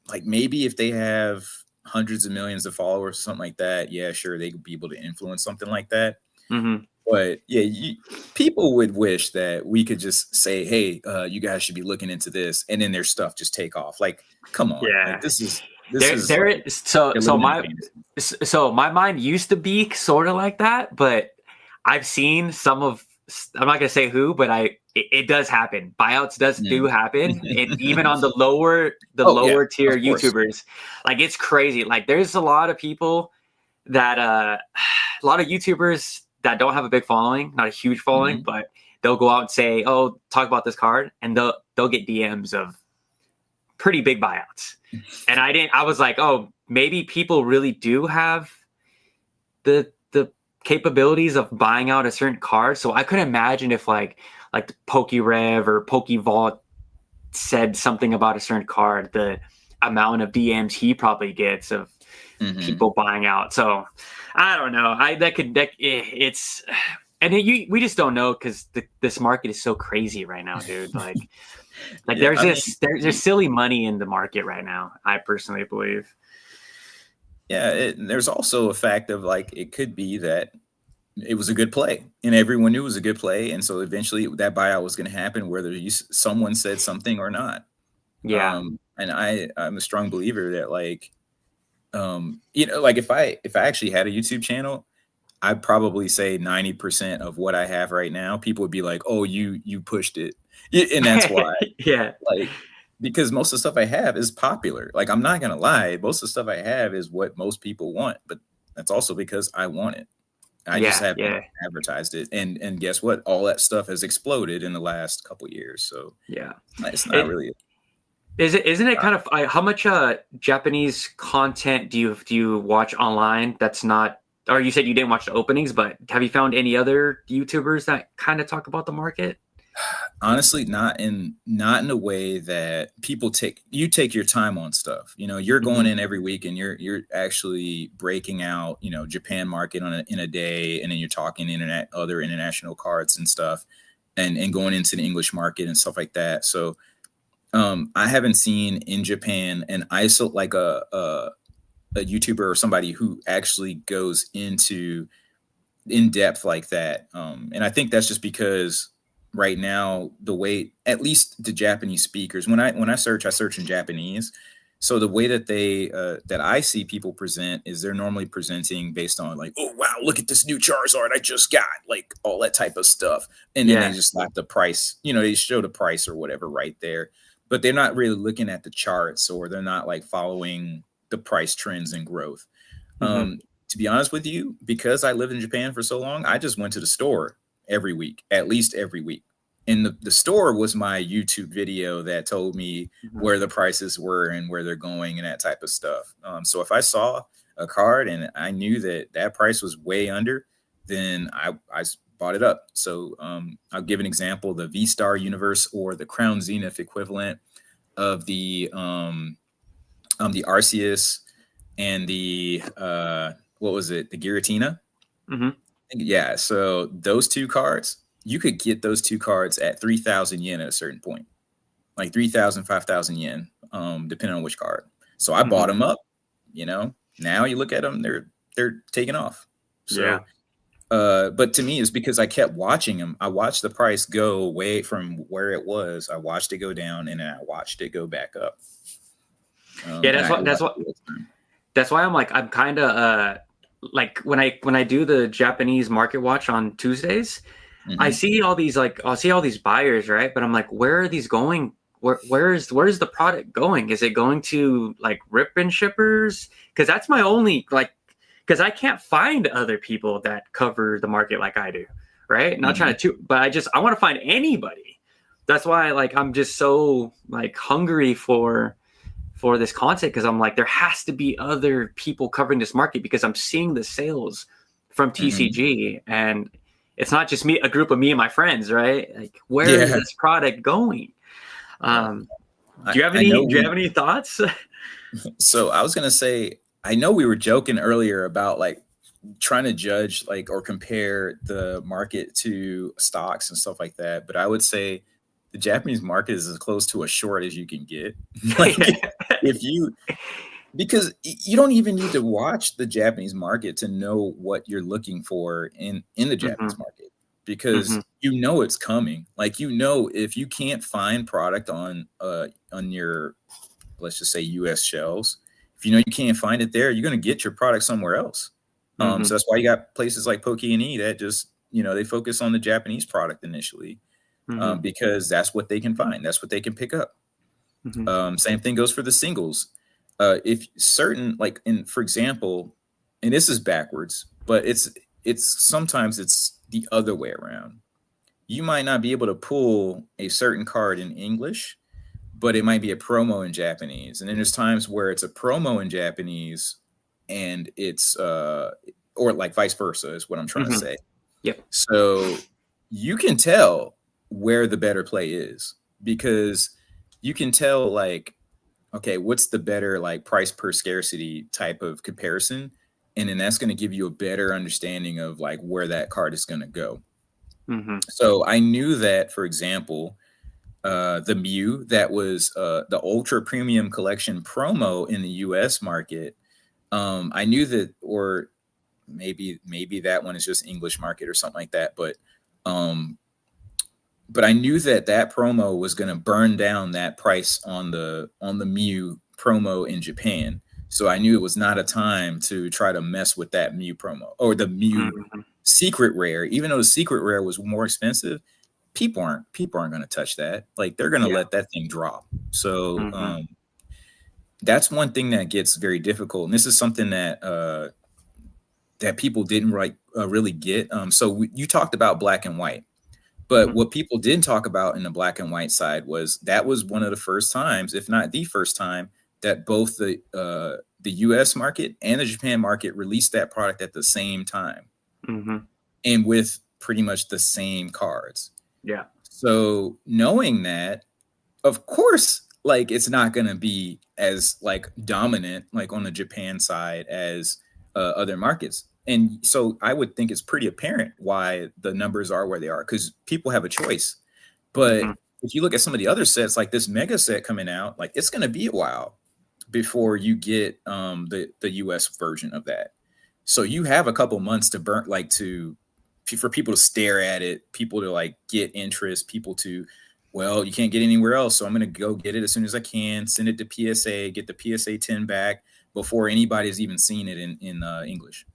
like maybe if they have hundreds of millions of followers or something like that, yeah, sure, they could be able to influence something like that. But yeah, people would wish that we could just say, hey, you guys should be looking into this, and then their stuff just take off. Like, come on, like, this is so my mind used to be sort of like that, but I've seen I'm not gonna say who, but it does happen. Buyouts do happen, and even on the Oh, yeah, lower tier of course. YouTubers, like it's crazy. Like there's a lot of people that a lot of YouTubers that don't have a big following, not a huge following, but they'll go out and say, "Oh, talk about this card," and they'll get DMs of pretty big buyouts. And I was like, oh, maybe people really do have the capabilities of buying out a certain card. So I could imagine if like the PokeRev or PokeVault said something about a certain card, the amount of DMs he probably gets of people buying out. So I don't know. It's and we just don't know because this market is so crazy right now, dude. Like yeah, there's silly money in the market right now, I personally believe. Yeah, there's also a fact of like it could be that it was a good play and everyone knew it was a good play, and so eventually that buyout was going to happen whether someone said something or not. Yeah. And I'm a strong believer that like like if I actually had a YouTube channel, I'd probably say 90% of what I have right now, people would be like, oh, you pushed it. And that's why. Yeah. Like, because most of the stuff I have is popular. Like, I'm not going to lie. Most of the stuff I have is what most people want, but that's also because I want it. I just haven't advertised it. And guess what? All that stuff has exploded in the last couple of years. So yeah, it's not really. Isn't it kind of how much Japanese content do you watch online? That's not, or you said you didn't watch the openings, but have you found any other YouTubers that kind of talk about the market? Honestly, not in a way that people take your time on stuff. You're going in every week and you're actually breaking out, Japan market in a day, and then you're talking other international cards and stuff, and going into the English market and stuff like that. So I haven't seen in Japan an ISO like a YouTuber or somebody who actually goes into in depth like that. And I think that's just because right now, the way, at least the Japanese speakers, when I search in Japanese. So the way that that I see people present is they're normally presenting based on like, oh, wow, look at this new Charizard I just got, like all that type of stuff. And then they just slap the price, they show the price or whatever right there. But they're not really looking at the charts, or they're not like following the price trends and growth. To be honest with you, because I lived in Japan for so long, I just went to the store every week, at least every week. And the store was my YouTube video that told me where the prices were and where they're going and that type of stuff. So if I saw a card and I knew that price was way under, then I bought it up. So I'll give an example: the V-Star Universe, or the Crown Zenith equivalent of the Arceus and the what was it? The Giratina. Yeah. So those two cards, you could get those two cards at 3,000 yen at a certain point, like 3,000, 5,000 yen, depending on which card. So I bought them up. Now you look at them, they're taking off. So, but to me, it's because I kept watching them. I watched the price go away from where it was. I watched it go down, and then I watched it go back up. That's why I'm kind of like when I do the Japanese market watch on Tuesdays, I see all these buyers, right? But I'm like, where are these going? Where's the product going? Is it going to like rip and shippers? Because that's my only because I can't find other people that cover the market like I do, right? Not trying to, but I want to find anybody. That's why I'm just so hungry for this content, because I'm like, there has to be other people covering this market, because I'm seeing the sales from TCG and it's not just a group of me and my friends, right? Like, where is this product going? Do you have any thoughts? So I was going to say, I know we were joking earlier about trying to judge or compare the market to stocks and stuff like that. But I would say the Japanese market is as close to a short as you can get. Because you don't even need to watch the Japanese market to know what you're looking for in the Japanese market, because it's coming. If you can't find product on your, let's just say, US shelves, if you can't find it there, you're going to get your product somewhere else. So that's why you got places like Poke&E that just, they focus on the Japanese product initially. Mm-hmm. because that's what they can find. That's what they can pick up. Mm-hmm. Same thing goes for the singles. If certain, like, for example, and this is backwards, but it's sometimes it's the other way around. You might not be able to pull a certain card in English, but it might be a promo in Japanese. And then there's times where it's a promo in Japanese and it's or like vice versa is what I'm trying to Mm-hmm. say. Yep. So you can tell where the better play is, because you can tell, like, okay, what's the better, like, price per scarcity type of comparison, and then that's going to give you a better understanding of, like, where that card is going to go. Mm-hmm. So I knew that, for example, the Mew that was the Ultra Premium Collection promo in the U.S. market, I knew that, or maybe that one is just English market or something like that, but I knew that promo was going to burn down that price on the Mew promo in Japan. So I knew it was not a time to try to mess with that Mew promo or the Mew Mm-hmm. secret rare. Even though the secret rare was more expensive, people aren't going to touch that. Like, they're going to let that thing drop. So Mm-hmm. that's one thing that gets very difficult. And this is something that that people didn't really get. So you talked about black and white. But what people didn't talk about in the black and white side was that was one of the first times, if not the first time, that both the U.S. market and the Japan market released that product at the same time, Mm-hmm. and with pretty much the same cards. Yeah. So knowing that, of course, like, it's not going to be as, like, dominant, like, on the Japan side as other markets. And so I would think it's pretty apparent why the numbers are where they are, because people have a choice. But if you look at some of the other sets, like this mega set coming out, like, it's going to be a while before you get the US version of that. So you have a couple months to burn, like, for people to stare at it, people to, like, get interest, people to, well, you can't get anywhere else, so I'm going to go get it as soon as I can, send it to PSA, get the PSA 10 back before anybody's even seen it in English.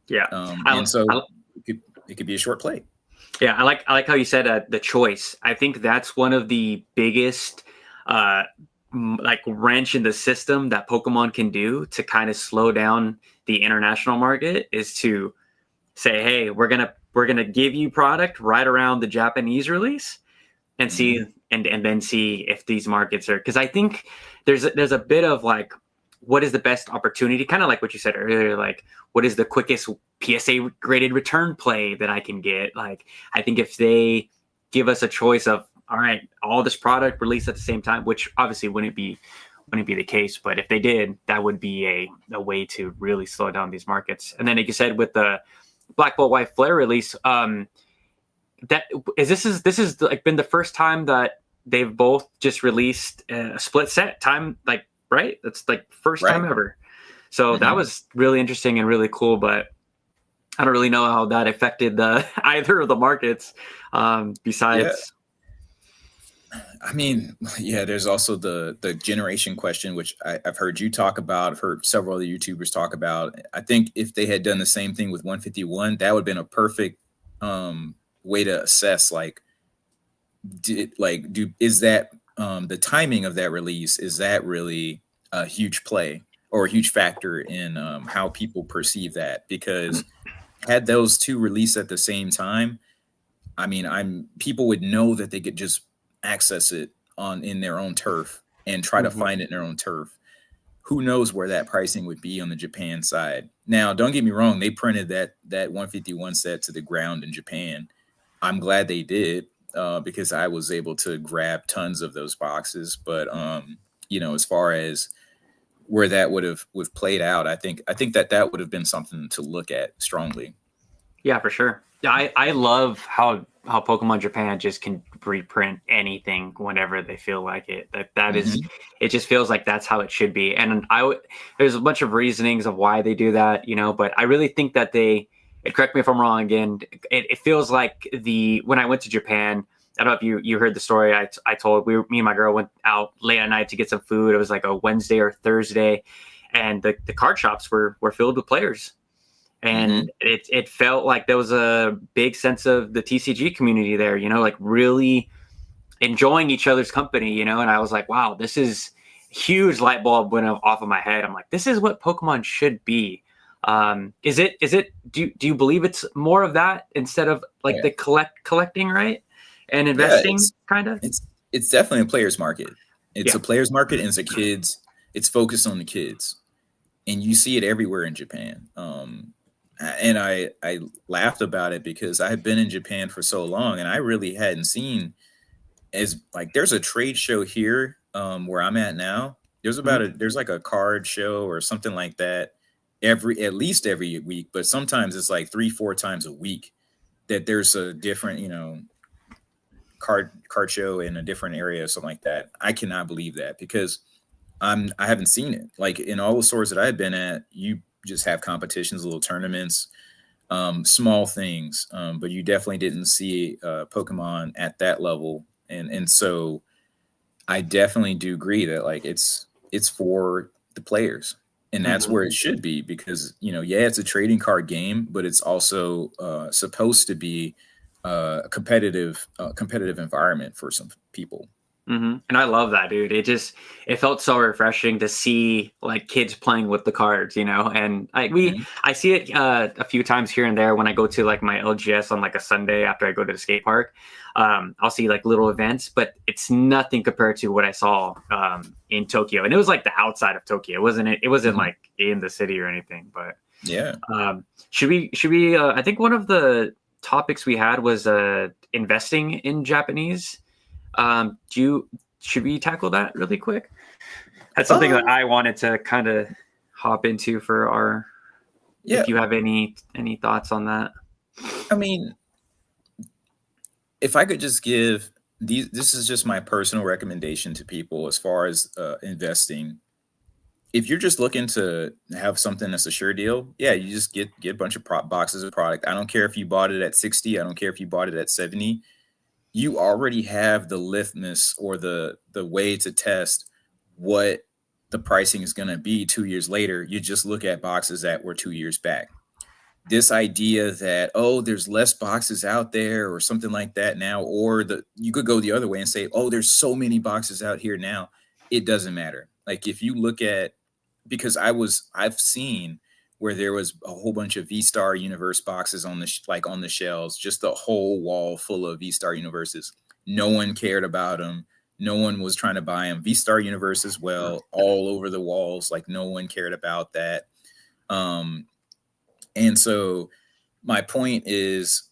Yeah. And so it could be a short play. Yeah, I like how you said the choice. I think that's one of the biggest like wrench in the system that Pokemon can do to kind of slow down the international market, is to say, hey, we're gonna give you product right around the Japanese release and see and then see if these markets are, because I think there's a bit of, like, what is the best opportunity, kind of like what you said earlier, like, what is the quickest PSA graded return play that I can get. Like, I think if they give us a choice of, all right, all this product released at the same time, which obviously wouldn't be the case, but if they did, that would be a way to really slow down these markets. And then, like you said, with the Black Bolt White Flare release, this is like been the first time that they've both just released a split set time, like, right? That's like first time ever. So that was really interesting and really cool, but I don't really know how that affected either of the markets. Besides, I mean, there's also the generation question, which I've heard you talk about. I've heard several other YouTubers talk about. I think if they had done the same thing with 151, that would have been a perfect way to assess, like, is that the timing of that release, is that really a huge play or a huge factor in how people perceive that? Because had those two released at the same time, I mean, people would know that they could just access it in their own turf and try to find it in their own turf. Who knows where that pricing would be on the Japan side? Now, don't get me wrong, they printed that 151 set to the ground in Japan. I'm glad they did, because I was able to grab tons of those boxes. But as far as where that would have played out, I think that would have been something to look at strongly. Yeah, for sure. Yeah, I love how Pokemon Japan just can reprint anything whenever they feel like it. That is, it just feels like that's how it should be. And there's a bunch of reasonings of why they do that, but I really think that correct me if I'm wrong again, it feels like when I went to Japan, I don't know if you heard the story I told. Me and my girl went out late at night to get some food. It was like a Wednesday or Thursday, and the card shops were filled with players. And it felt like there was a big sense of the TCG community there, like really enjoying each other's company, you know. And I was like, wow, this is huge light bulb went off of my head. I'm like, this is what Pokemon should be. Is it do you believe it's more of that instead of like the collecting, right? And Yeah, investing kind of? it's definitely a player's market. It's Yeah. a player's market, and it's focused on the kids. And you see it everywhere in Japan. And I laughed about it because I had been in Japan for so long, and I really hadn't seen as like there's a trade show here where I'm at now. There's like a card show or something like that at least every week, but sometimes it's like 3-4 times a week that there's a different card show in a different area or something like that. I cannot believe that because I haven't seen it. Like in all the stores that I've been at, you just have competitions, little tournaments, small things, but you definitely didn't see Pokemon at that level. And so I definitely do agree that like it's for the players, and that's where it should be because it's a trading card game, but it's also supposed to be a competitive environment for some people. And I love that, dude. It felt so refreshing to see like kids playing with the cards, and I see it a few times here and there when I go to like my LGS on like a Sunday after I go to the skate park. I'll see like little events, but it's nothing compared to what I saw in Tokyo. And it was like the outside of Tokyo. It wasn't like in the city or anything, but yeah. Should we I think one of the topics we had was investing in Japanese. Should we tackle that really quick? That's something that I wanted to kind of hop into for our. Yeah. If you have any thoughts on that. I mean, if I could just give this is just my personal recommendation to people as far as investing. If you're just looking to have something that's a sure deal, yeah, you just get a bunch of boxes of product. I don't care if you bought it at 60. I don't care if you bought it at 70. You already have the litmus or the way to test what the pricing is going to be 2 years later. You just look at boxes that were 2 years back. This idea that, there's less boxes out there or something like that now, or you could go the other way and say, there's so many boxes out here now. It doesn't matter. Like if you look at, because I've seen where there was a whole bunch of V-Star Universe boxes on the shelves, just a whole wall full of V-Star Universes. No one cared about them. No one was trying to buy them. V-Star Universe as well, all over the walls. Like no one cared about that. And so my point is,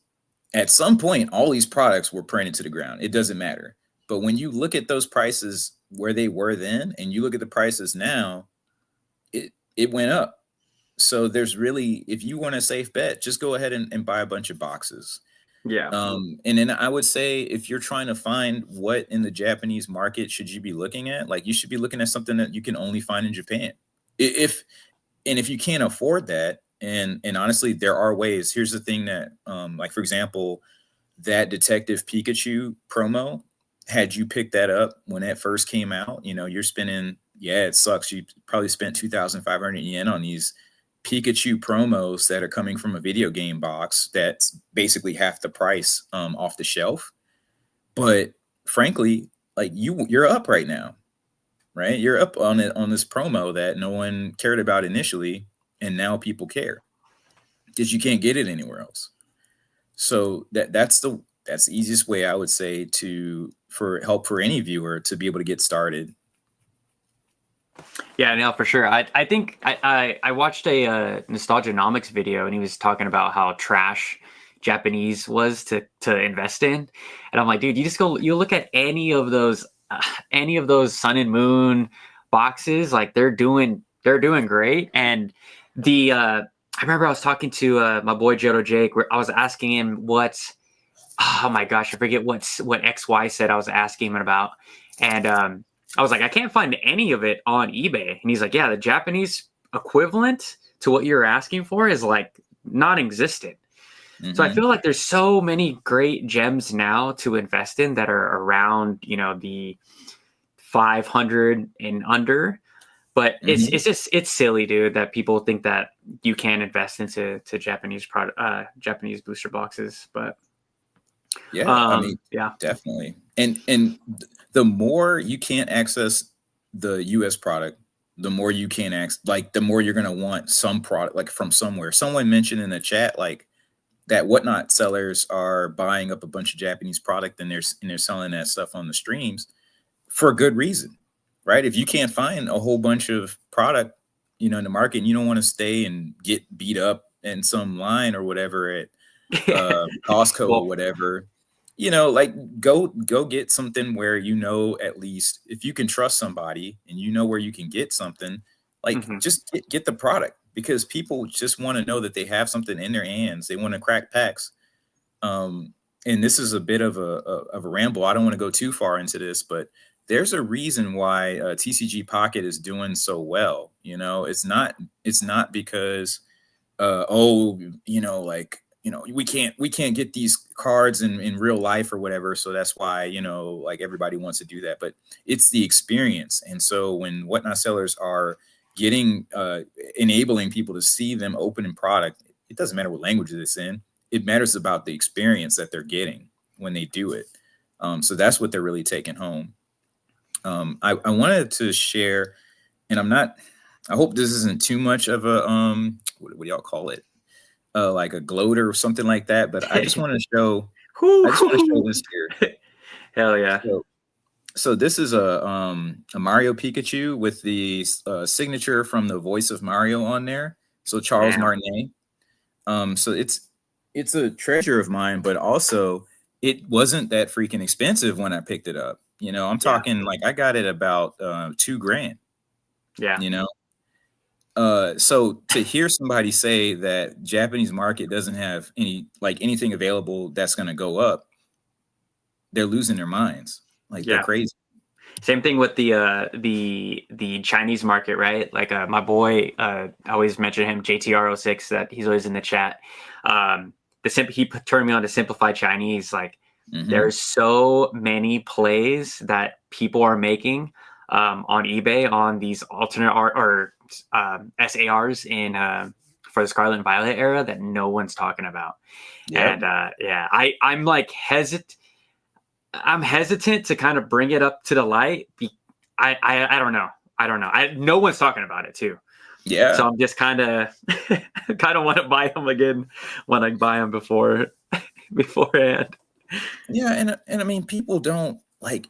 at some point, all these products were printed to the ground. It doesn't matter. But when you look at those prices where they were then, and you look at the prices now, it went up. So there's really, if you want a safe bet, just go ahead and buy a bunch of boxes. Yeah. And then I would say if you're trying to find what in the Japanese market should you be looking at, like you should be looking at something that you can only find in Japan. If you can't afford that, and honestly, there are ways. Here's the thing that, like for example, that Detective Pikachu promo, had you picked that up when it first came out, you're spending, it sucks. You probably spent 2,500 yen on these Pikachu promos that are coming from a video game box that's basically half the price off the shelf. But frankly, like you're up right now, right? You're up on this promo that no one cared about initially, and now people care because you can't get it anywhere else. So that's the easiest way I would say for help for any viewer to be able to get started. Yeah, no, for sure. I think I watched a Nostalgianomics video, and he was talking about how trash Japanese was to invest in, and I'm like, dude, you look at any of those Sun and Moon boxes, like they're doing great. And I remember I was talking to my boy Jodo Jake, where I was asking him oh my gosh, I forget what XY said I was asking him about, and I was like, I can't find any of it on eBay. And he's like, yeah, the Japanese equivalent to what you're asking for is like non-existent. So I feel like there's so many great gems now to invest in that are around, the 500 and under. But it's silly, dude, that people think that you can invest into Japanese Japanese booster boxes. But Yeah, I mean, Yeah. definitely. And the more you can't access the US product, the more you can like the more you're gonna want some product like from somewhere. Someone mentioned in the chat like that whatnot sellers are buying up a bunch of Japanese product and they're selling that stuff on the streams for a good reason, right? If you can't find a whole bunch of product, you know, in the market, and you don't want to stay and get beat up in some line or whatever at Costco or Well, whatever, you know, like go get something where you know at least if you can trust somebody and you know where you can get something, like mhm. just get the product because people just want to know that they have something in their hands. They want to crack packs. And this is a bit of a ramble. I don't want to go too far into this, but there's a reason why TCG Pocket is doing so well. You know, it's not because oh, you know, like, you know, we can't get these cards in real life or whatever, so that's why, you know, like everybody wants to do that, but it's the experience. And so when whatnot sellers are getting enabling people to see them open in product, it doesn't matter what language it's in, it matters about the experience that they're getting when they do it. So that's what they're really taking home. I wanted to share, and I hope this isn't too much of a what do y'all call it? Like a gloat or something like that. But I just want to show this here. Hell yeah. So this is a Mario Pikachu with the signature from the voice of Mario on there. So Charles Damn. Martinet. So it's a treasure of mine, but also it wasn't that freaking expensive when I picked it up. You know, I'm talking like I got it about $2,000. Yeah. You know, so to hear somebody say that Japanese market doesn't have anything available that's going to go up, they're losing their minds. Like they're Yeah. crazy. Same thing with the Chinese market, right? Like my boy, I always mention him, JTR06, that he's always in the chat. He turned me on to Simplify Chinese. Like there's so many plays that people are making on eBay on these alternate art or SARs in for the Scarlet and Violet era that no one's talking about. Yep. And yeah, I'm like hesitant. I'm hesitant to kind of bring it up to the light. I don't know. No one's talking about it too. Yeah. So I'm just kind of want to buy them again when I buy them beforehand. Yeah, and I mean, people don't like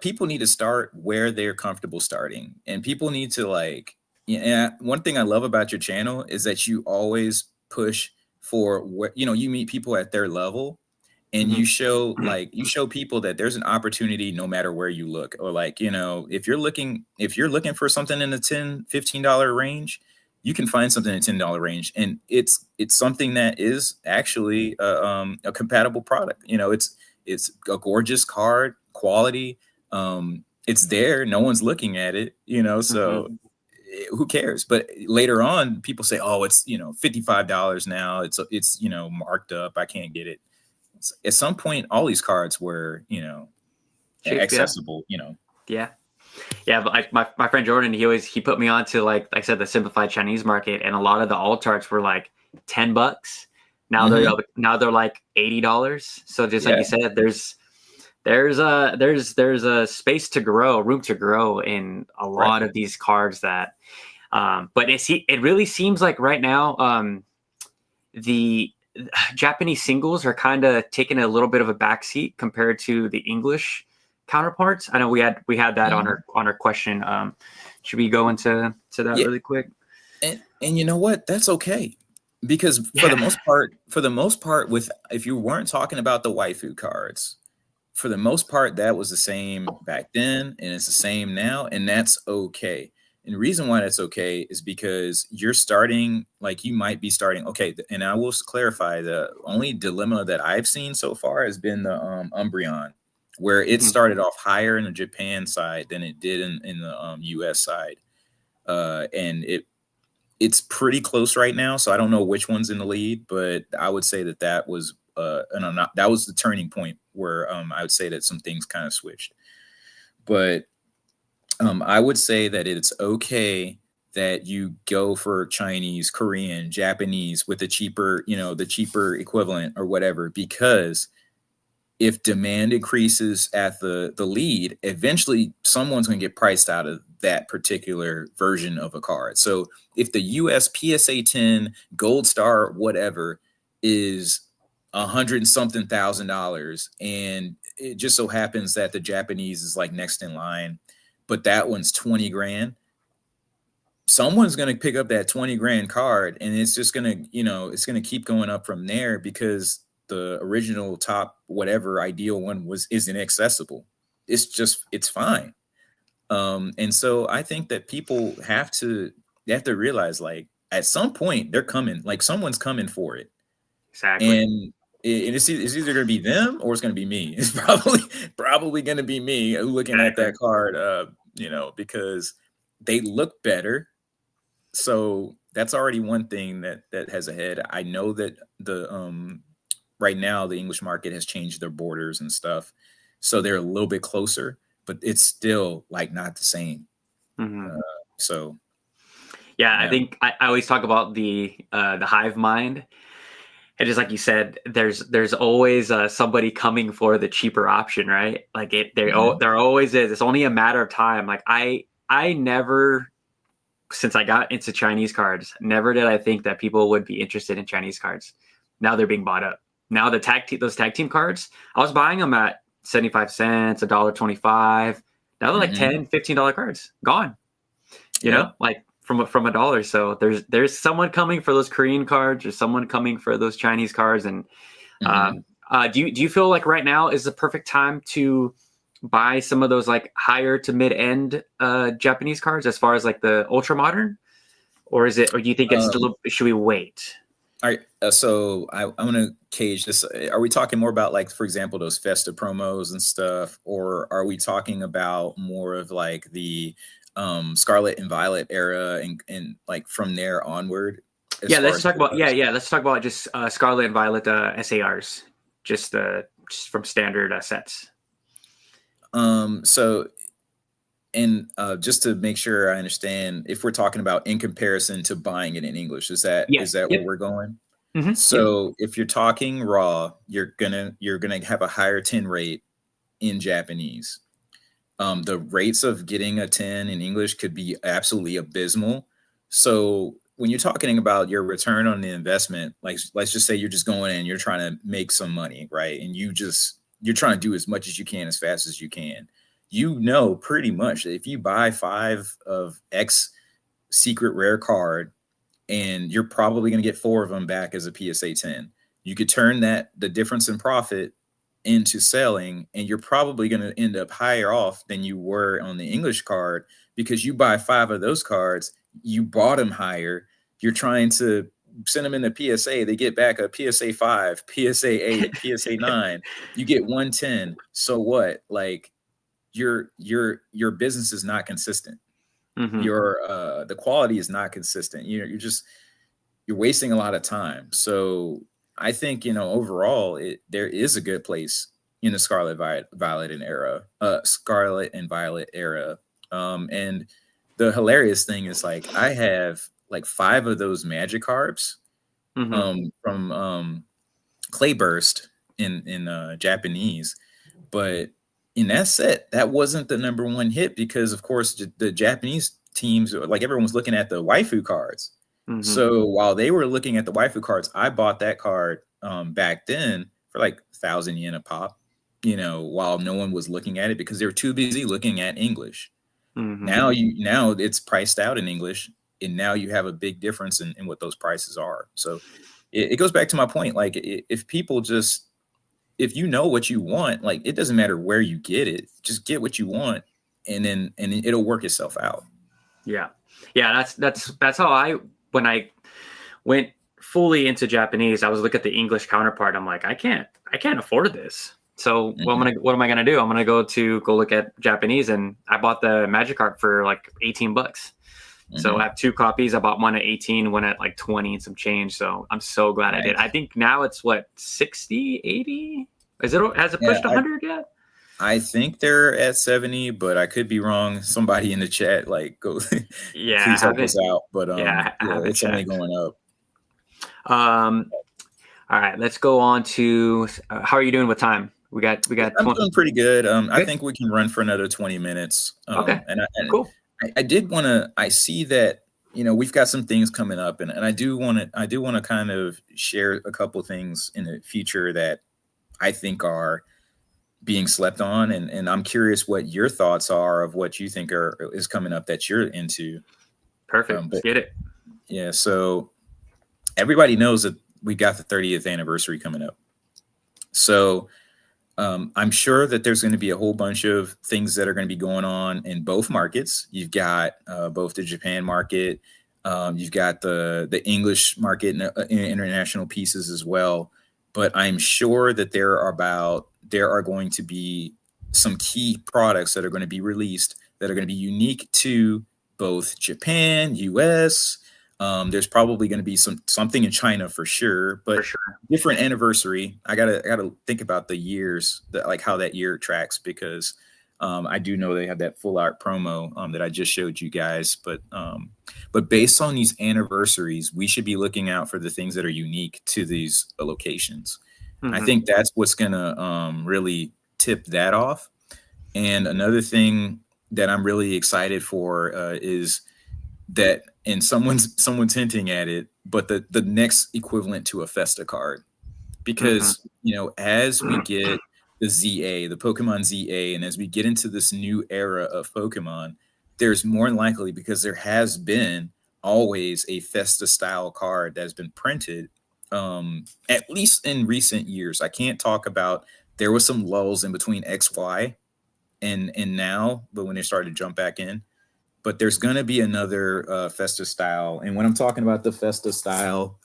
people need to start where they're comfortable starting, and people need to like. Yeah, one thing I love about your channel is that you always push for what you meet people at their level, and you show people that there's an opportunity no matter where you look, or like, if you're looking for something in the $10-15 range, you can find something in the $10 range, and it's something that is actually a compatible product. It's a gorgeous card quality. It's there, no one's looking at it, so who cares? But later on people say, oh, it's $55 now, it's marked up, I can't get it. At some point all these cards were accessible. Yeah, but like my friend Jordan, he put me on to, like I said, the Simplified Chinese market, and a lot of the alt arts were like $10. Now they're like $80. So just like you said, there's a space to grow, room to grow in a lot of these cards that but it really seems like right now the Japanese singles are kind of taking a little bit of a backseat compared to the English counterparts. I know we had that on our question. Should we go into that really quick? And you know what? That's okay, because for the most part, if you weren't talking about the waifu cards, for the most part that was the same back then, and it's the same now, and that's okay. And the reason why that's okay is because you're starting, like you might be starting. Okay, and I will clarify, the only dilemma that I've seen so far has been the Umbreon, where it started off higher in the Japan side than it did in the US side. And it's pretty close right now. So I don't know which one's in the lead, but I would say that was that was the turning point where I would say that some things kind of switched. But I would say that it's okay that you go for Chinese, Korean, Japanese with the cheaper equivalent or whatever, because if demand increases at the lead, eventually someone's going to get priced out of that particular version of a card. So if the US PSA 10 Gold Star whatever is $100-something thousand, and it just so happens that the Japanese is like next in line, but that one's 20 grand, someone's going to pick up that 20 grand card, and it's just going to, it's going to keep going up from there because the original top whatever ideal one is inaccessible. It's fine. And so I think that people they have to realize, like, at some point they're coming, like someone's coming for it. Exactly. And it's either going to be them or it's going to be me. It's probably going to be me looking at that card, because they look better. So that's already one thing that has ahead. I know that right now the English market has changed their borders and stuff, so they're a little bit closer, but it's still like not the same. So yeah, I think I always talk about the hive mind. And just like you said, there's always somebody coming for the cheaper option, right? Like there always is. It's only a matter of time. Like I never, since I got into Chinese cards, never did I think that people would be interested in Chinese cards. Now they're being bought up. Now those tag team cards, I was buying them at 75 cents, $1.25. Now they're like $10, $15 cards, gone. You know, like from $1. So there's someone coming for those Korean cards. There's someone coming for those Chinese cards. And do you feel like right now is the perfect time to buy some of those like higher to mid end Japanese cards as far as like the ultra modern, or do you think it's still, should we wait? All right. So I want to cage this. Are we talking more about, like, for example, those Festa promos and stuff, or are we talking about more of like the Scarlet and Violet era and like from there onward? Let's talk about let's talk about just Scarlet and Violet SARs, just from standard sets. So, and just to make sure I understand, if we're talking about in comparison to buying it in English, is that where we're going? So if you're talking raw, you're gonna have a higher 10 rate in Japanese. The rates of getting a 10 in English could be absolutely abysmal. So when you're talking about your return on the investment, like let's just say you're just going in, you're trying to make some money, right? And you're trying to do as much as you can as fast as you can. Pretty much that if you buy 5 of X secret rare card, and you're probably going to get 4 of them back as a PSA 10, you could turn the difference in profit into selling, and you're probably going to end up higher off than you were on the English card because you buy 5 of those cards, you bought them higher. You're trying to send them in the PSA, they get back a PSA 5, PSA 8, PSA 9. You get 110. So what? Like your business is not consistent. The quality is not consistent. You're wasting a lot of time. So I think, overall there is a good place in the Scarlet and Violet era. And the hilarious thing is, like, I have like 5 of those Magikarps from Clayburst in Japanese, but in that set, that wasn't the number one hit because, of course, the Japanese teams, like, everyone was looking at the waifu cards. So while they were looking at the waifu cards, I bought that card back then for like 1,000 yen a pop, while no one was looking at it because they were too busy looking at English. Now it's priced out in English, and now you have a big difference in what those prices are. So it goes back to my point. Like, if you know what you want, like, it doesn't matter where you get it, just get what you want, and then it'll work itself out. Yeah. That's how when I went fully into Japanese, I was looking at the English counterpart. I'm like, I can't afford this. So what am I gonna do? I'm gonna go look at Japanese, and I bought the Magikarp for like $18. So I have 2 copies. I bought one at 18, one at like 20 and some change. So I'm so glad I did. I think now it's what, 60, 80? Has it pushed 100 yet? I think they're at 70, but I could be wrong. Somebody in the chat, like, go please help us out. But it's only going up. All right, let's go on to how are you doing with time? We got I'm 20. doing pretty good. I Good. think we can run for another 20 minutes. Okay. And Cool. I did want to. I see that we've got some things coming up, and I do want to. I do want to kind of share a couple things in the future that I think are being slept on, and I'm curious what your thoughts are of what you think is coming up that you're into. Perfect. Let's But get it. yeah, so everybody knows that we got the 30th anniversary coming up. So I'm sure that there's going to be a whole bunch of things that are going to be going on in both markets. You've got both the Japan market, you've got the English market and international pieces as well. But I'm sure that there are going to be some key products that are going to be released that are going to be unique to both Japan, US. There's probably going to be something in China for sure, For but sure. different anniversary. I gotta think about the years, like how that year tracks, because I do know they have that full art promo that I just showed you guys. But based on these anniversaries, we should be looking out for the things that are unique to these locations. I think that's what's gonna really tip that off. And another thing that I'm really excited for is that, and someone's hinting at it, but the next equivalent to a Festa card, because as we get the ZA, the Pokemon ZA, and as we get into this new era of Pokemon, there's more than likely, because there has been always a Festa style card that's been printed, at least in recent years. I can't talk about, there was some lulls in between XY and now, but when they started to jump back in. But there's going to be another Festa style. And when I'm talking about the Festa style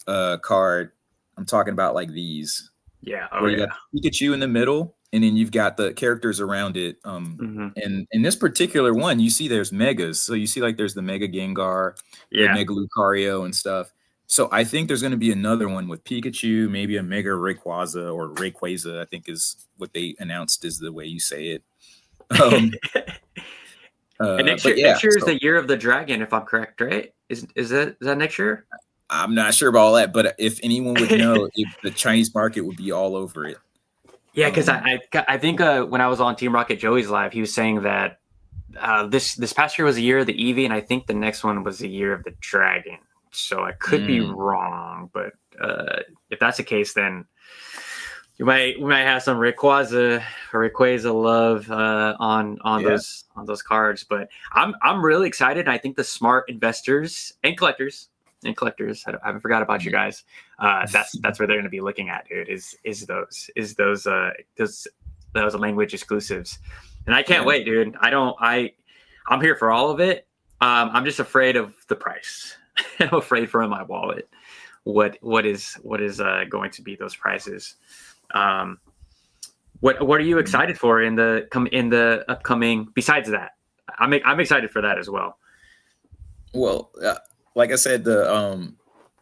card, I'm talking about like these. Yeah. Where you got Pikachu in the middle, and then you've got the characters around it. And in this particular one, you see there's megas. So you see like there's the Mega Gengar, the Mega Lucario and stuff. So I think there's going to be another one with Pikachu, maybe a Mega Rayquaza, or Rayquaza, I think is what they announced is the way you say it. And next year is the year of the dragon, if I'm correct, right? Is that next year? I'm not sure about all that, but if anyone would know, the Chinese market would be all over it. Yeah, because I think when I was on Team Rocket Joey's live, he was saying that this past year was the year of the Eevee, and I think the next one was the year of the dragon. So I could be wrong, but if that's the case, then we might have some Rayquaza love on those cards. But I'm really excited. I think the smart investors and collectors, I haven't forgot about you guys. That's where they're going to be looking at, dude. Is those language exclusives, and I can't wait, dude. I'm here for all of it. I'm just afraid of the price. I'm afraid for my wallet. What is going to be those prices? What are you excited for in the upcoming? Besides that, I'm excited for that as well. Well, like I said,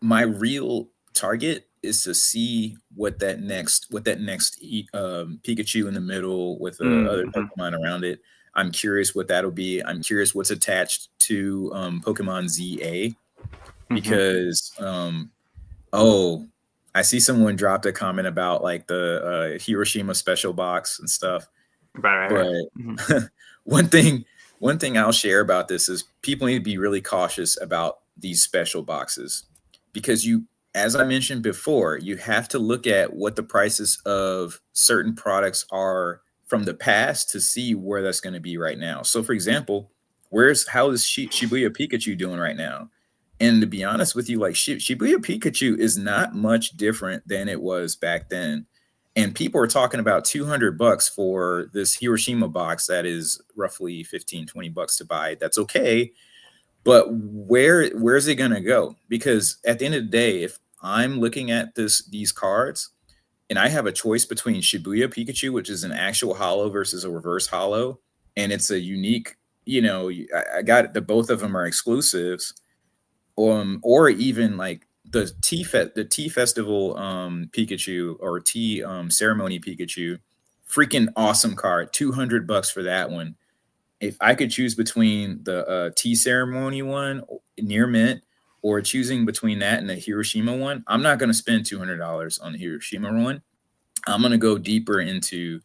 my real target is to see what that next Pikachu in the middle with other Pokemon around it. I'm curious what that'll be. I'm curious what's attached to Pokemon ZA, because I see someone dropped a comment about like the Hiroshima special box and stuff. Right. But one thing I'll share about this is people need to be really cautious about these special boxes, because as I mentioned before, you have to look at what the prices of certain products are from the past to see where that's going to be right now. So for example, how is Shibuya Pikachu doing right now? And to be honest with you, like Shibuya Pikachu is not much different than it was back then. And people are talking about $200 for this Hiroshima box that is roughly $15-20 to buy. That's okay. But where's it going to go? Because at the end of the day, if I'm looking at these cards and I have a choice between Shibuya Pikachu, which is an actual holo versus a reverse holo, and it's a unique, I got both of them are exclusives. Or even like the tea festival Pikachu, or tea ceremony Pikachu, freaking awesome card, $200 for that one. If I could choose between the tea ceremony one near mint, or choosing between that and the Hiroshima one, I'm not going to spend $200 on the Hiroshima one. I'm going to go deeper into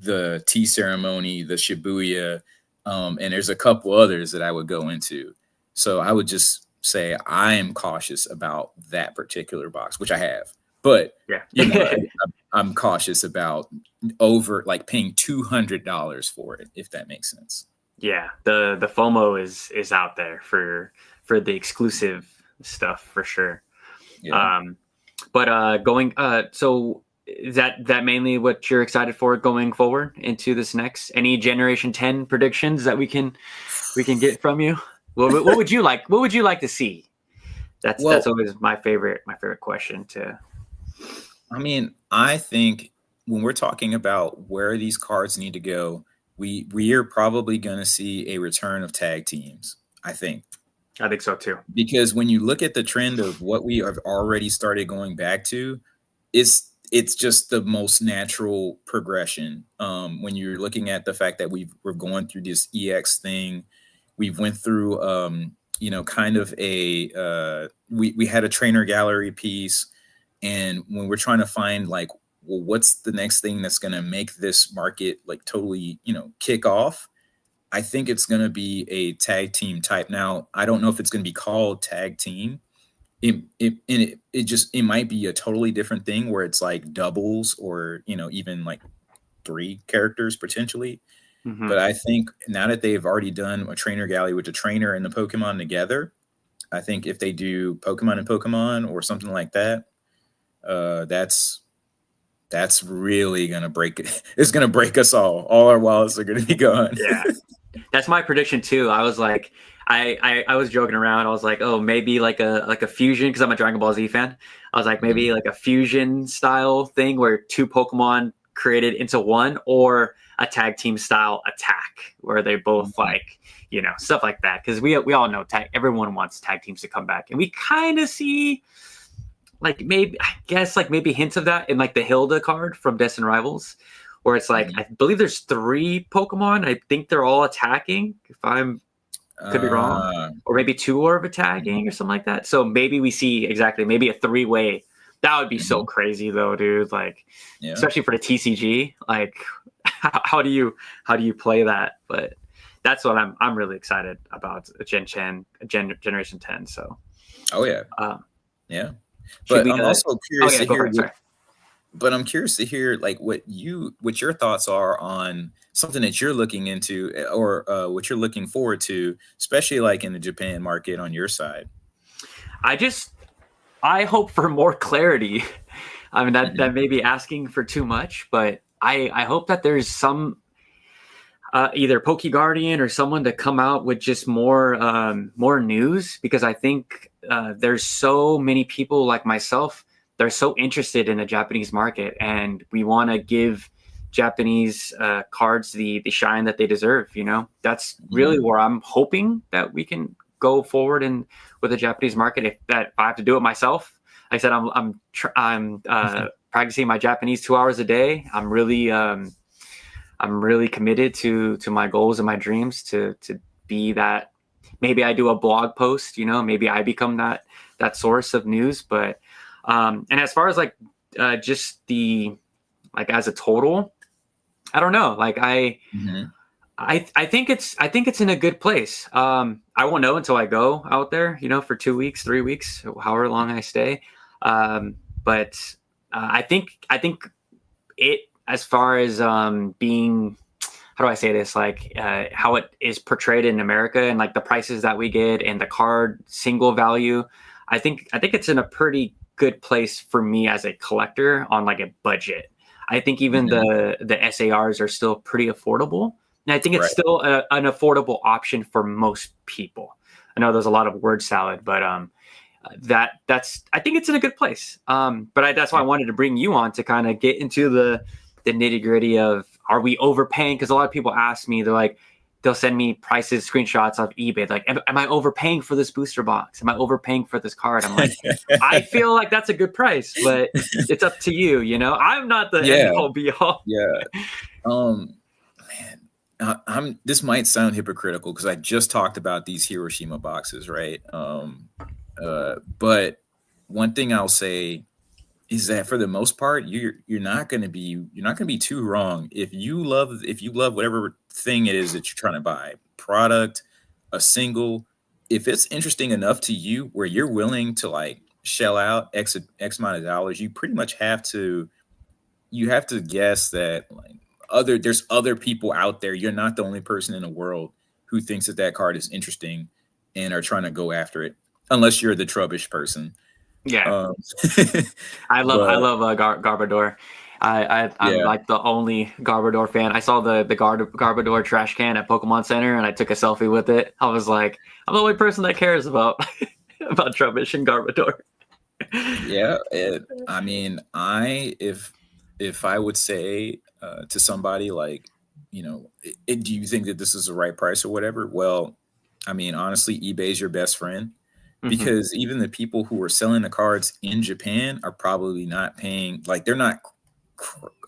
the tea ceremony, the Shibuya, and there's a couple others that I would go into. So I would just say I am cautious about that particular box, which I have. But, Yeah. I'm cautious about over like paying $200 for it, if that makes sense. Yeah, the FOMO is out there for the exclusive stuff for sure. Yeah. But going so is that mainly what you're excited for going forward into this next? Any Generation 10 predictions that we can get from you? What would you like? What would you like to see? That's always my favorite question to. I mean, I think when we're talking about where these cards need to go, we are probably going to see a return of tag teams. I think So too. Because when you look at the trend of what we have already started going back to, it's just the most natural progression. When you're looking at the fact that we're going through this EX thing, we went through kind of we had a trainer gallery piece, and when we're trying to find like, well, what's the next thing that's going to make this market like totally kick off? I think it's going to be a tag team type. Now, I don't know if it's going to be called tag team. It might be a totally different thing where it's like doubles or, even like 3 characters potentially. Mm-hmm. But I think now that they've already done a trainer gallery with the trainer and the Pokemon together, I think if they do Pokemon and Pokemon or something like that, that's really going to break it. It's going to break us all. All our wallets are going to be gone. Yeah. That's my prediction too. I was like, I was joking around. I was like, oh, maybe like a fusion, because I'm a Dragon Ball Z fan. I was like, maybe like a fusion style thing where 2 Pokemon created into one, or a tag team style attack where they both like, stuff like that. Because we all know everyone wants tag teams to come back, and we kind of see like maybe hints of that in like the Hilda card from Destined Rivals, where it's like, I believe there's 3 Pokemon. I think they're all attacking, if could be wrong. Or maybe 2 are attacking or something like that. So maybe we see maybe a 3-way. That would be so crazy though, dude. Like, especially for the TCG. Like, how do you play that? But that's what I'm really excited about Generation 10. So. Oh yeah. Yeah. But I'm also curious to hear. But I'm curious to hear like what your thoughts are on something that you're looking into, or what you're looking forward to, especially like in the Japan market on your side. I hope for more clarity. I mean, that may be asking for too much, but I hope that there's some either Poke Guardian or someone to come out with just more news, because I think there's so many people like myself. They're so interested in the Japanese market, and we want to give Japanese cards the shine that they deserve. That's really where I'm hoping that we can go forward with the Japanese market. If I have to do it myself, like I said, I'm practicing my Japanese 2 hours a day. I'm really committed to my goals and my dreams to be that. Maybe I do a blog post. Maybe I become that source of news, but. And as far as like just the as a total, I don't know. Like I think it's in a good place. I won't know until I go out there, for 2 weeks, 3 weeks, however long I stay. But I think it, as far as being, how do I say this? Like how it is portrayed in America, and like the prices that we get and the card single value, I think it's in a pretty good place for me as a collector on like a budget. I think even the SARs are still pretty affordable, and I think it's still an affordable option for most people. I know there's a lot of word salad, but that's I think it's in a good place. But that's why I wanted to bring you on to kind of get into the nitty gritty of, are we overpaying? Because a lot of people ask me, they'll send me prices, screenshots of eBay. Like, am I overpaying for this booster box? Am I overpaying for this card? I'm like, I feel like that's a good price, but it's up to you. I'm not the end all be all. Yeah. Man, this might sound hypocritical because I just talked about these Hiroshima boxes, right? But one thing I'll say is that for the most part, you're not going to be too wrong if you love whatever thing it is that you're trying to buy, product, a single. If it's interesting enough to you where you're willing to like shell out x amount of dollars, you pretty much have to guess that like there's other people out there. You're not the only person in the world who thinks that card is interesting and are trying to go after it, unless you're the Trubbish person. Yeah, Um, I but love Garbodor. I'm yeah, like the only Garbodor fan. I saw the Garbodor trash can at Pokemon Center, and I took a selfie with it. I was like, I'm the only person that cares about about Trubbish and Garbodor. yeah. I mean, if I would say to somebody like, do you think that this is the right price or whatever? Well, I mean, honestly, eBay's your best friend Hmm. because even the people who are selling the cards in Japan are probably not paying, like they're not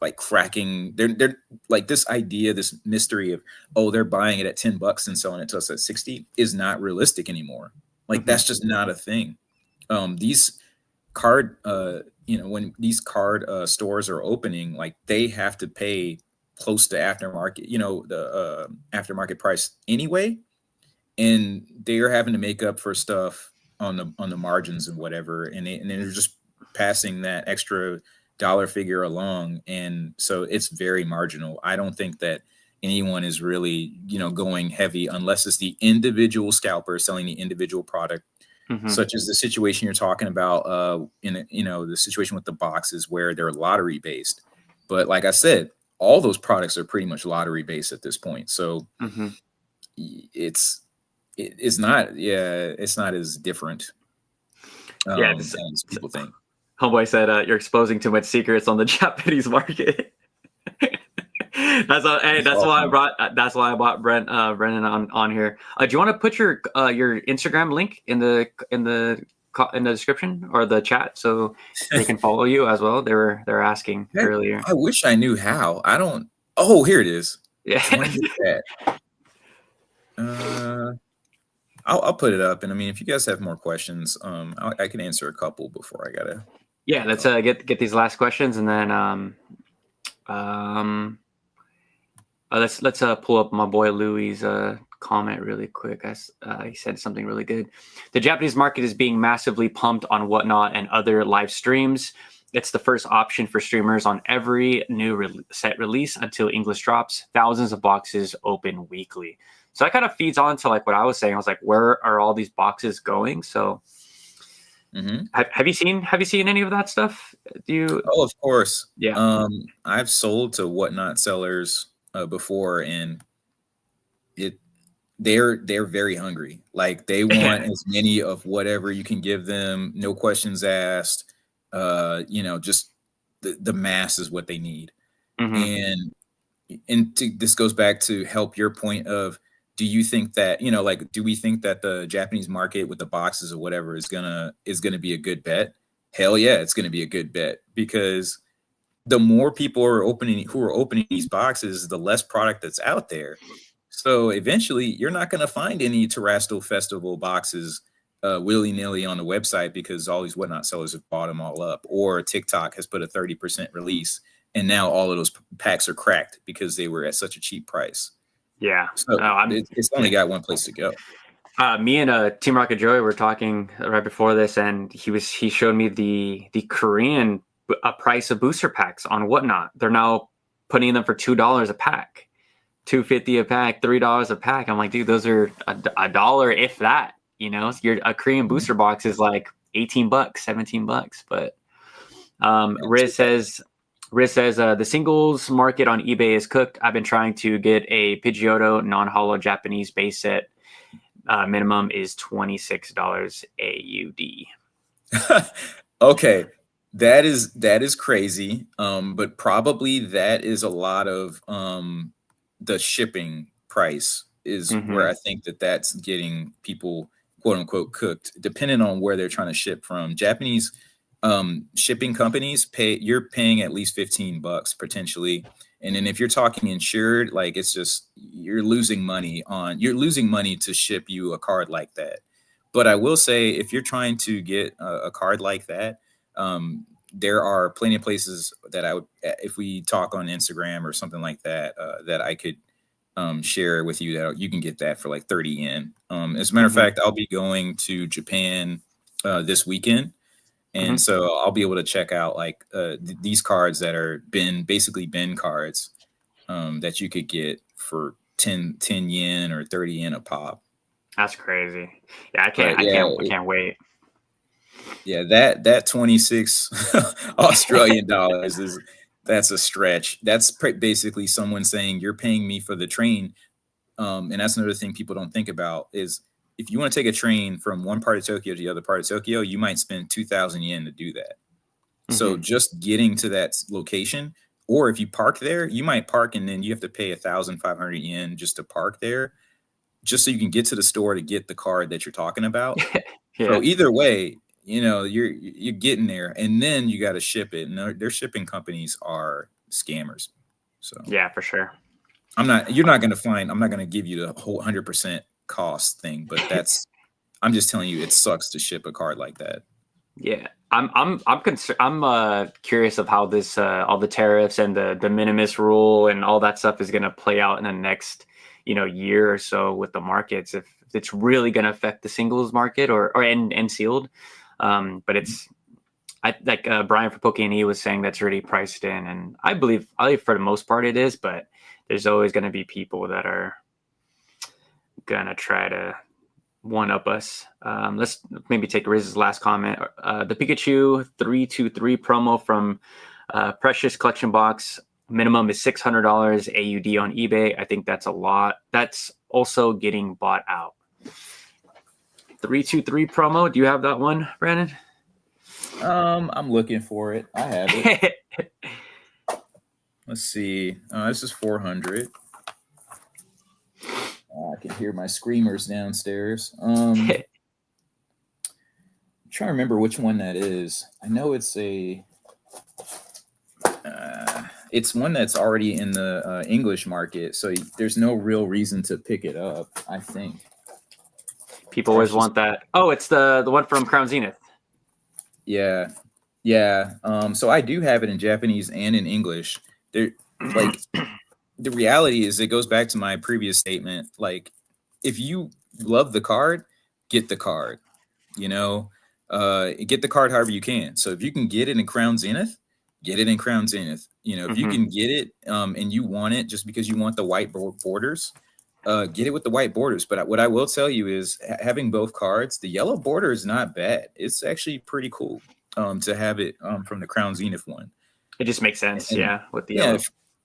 like cracking. They're like this idea, this mystery of, oh, they're buying it at $10 and selling it to us at 60 is not realistic anymore. Like Hmm. that's just not a thing. These card when these card stores are opening, like they have to pay close to aftermarket, the aftermarket price anyway, and they're having to make up for stuff on the margins and whatever, and they're just passing that extra dollar figure along, and so it's very marginal. I don't think that anyone is really going heavy unless it's the individual scalper selling the individual product, Hmm. such as the situation you're talking about in the situation with the boxes where they're lottery based. But like I said, all those products are pretty much lottery based at this point, so Hmm. it's it's not, it's not as different Yeah, as people think. homeboy said you're exposing too much secrets on the Japanese market. Hey, It's all fun. that's why I bought Brennan on here. Do you want to put your Instagram link in the description or the chat so they can follow you as well? They're asking earlier. I wish I knew how. I don't. Oh, here it is. Yeah. Join the chat. uh I'll put it up, and I mean, if you guys have more questions, I can answer a couple before I gotta Yeah, let's go. get these last questions and then um let's pull up my boy Louis' comment really quick. He said something really good. The Japanese market is being massively pumped on Whatnot and other live streams. It's the first option for streamers on every new set release until English drops. Thousands of boxes open weekly. So that kind of feeds on to like what I was saying. I was like, where are all these boxes going? So Mm-hmm. have you seen any of that stuff? Do you? Oh, of course. Yeah. I've sold to Whatnot sellers before, and it they're very hungry. Like they want as many of whatever you can give them, no questions asked. Just the mass is what they need. Hmm. And this goes back to help your point of, do you think that, like, do we think that the Japanese market with the boxes or whatever is gonna be a good bet? Hell yeah, it's gonna be a good bet, because the more people are opening these boxes, the less product that's out there. So eventually, you're not going to find any Terrestrial Festival boxes willy nilly on the website because all these Whatnot sellers have bought them all up, or TikTok has put a 30% release, and now all of those packs are cracked because they were at such a cheap price. Yeah. So No, I'm. it's only got one place to go. Me and Team Rocket Joey were talking right before this, and he showed me the Korean price of booster packs on Whatnot. They're now putting them for $2 a pack, $2.50 a pack, $3 a pack. I'm like, dude, those are a dollar if that. A Korean booster box is like $18, $17. But Riz says the singles market on eBay is cooked. I've been trying to get a Pidgeotto non-holo Japanese base set. Minimum is $26 AUD. Okay, that is crazy. But probably that is a lot of the shipping price is Mm-hmm. where I think that's getting people quote unquote cooked, depending on where they're trying to ship from. Japanese shipping companies you're paying at least $15 potentially. And then if you're talking insured, like it's just you're losing money to ship you a card like that. But I will say, if you're trying to get a card like that, there are plenty of places that I would, if we talk on Instagram or something like that, that I could share with you that you can get that for like 30 yen. As a matter of fact, I'll be going to Japan this weekend. And so I'll be able to check out like these cards that are basically bin cards that you could get for 10 yen or 30 yen a pop. That's crazy. Yeah, I can't wait. Yeah, that 26 Australian dollars that's a stretch. That's basically someone saying you're paying me for the train. And that's another thing people don't think about is if you want to take a train from one part of Tokyo to the other part of Tokyo, you might spend 2,000 yen to do that. So just getting to that location, or if you park there, you might park and then you have to pay 1,500 yen just to park there, just so you can get to the store to get the card that you're talking about. So either way, you know, you're getting there, and then you got to ship it. And their shipping companies are scammers. So yeah, for sure. I'm not going to give you the whole 100% cost thing, but I'm just telling you, it sucks to ship a card like that. Yeah, I'm curious of how this all the tariffs and the de minimis rule and all that stuff is going to play out in the next year or so with the markets, if it's really going to affect the singles market or sealed. But it's like Brian from Poke&E was saying that's already priced in, and I believe for the most part it is, but there's always going to be people that are going to try to one up us. Let's maybe take Riz's last comment. The Pikachu 323 promo from Precious Collection Box. Minimum is $600 AUD on eBay. I think that's a lot. That's also getting bought out. 323 promo. Do you have that one, Brandon? I'm looking for it. I have it. Let's see. This is 400. I can hear my screamers downstairs. I'm trying to remember which one that is. I know it's it's one that's already in the English market, so there's no real reason to pick it up, I think. People always want that. Oh, it's the one from Crown Zenith. Yeah. So I do have it in Japanese and in English. They're like, the reality is, it goes back to my previous statement. Like, if you love the card, get the card. Get the card however you can. So if you can get it in Crown Zenith, get it in Crown Zenith. If you can get it and you want it just because you want the white borders, get it with the white borders. But what I will tell you is, having both cards, the yellow border is not bad. It's actually pretty cool to have it from the Crown Zenith one. It just makes sense, with the yellow.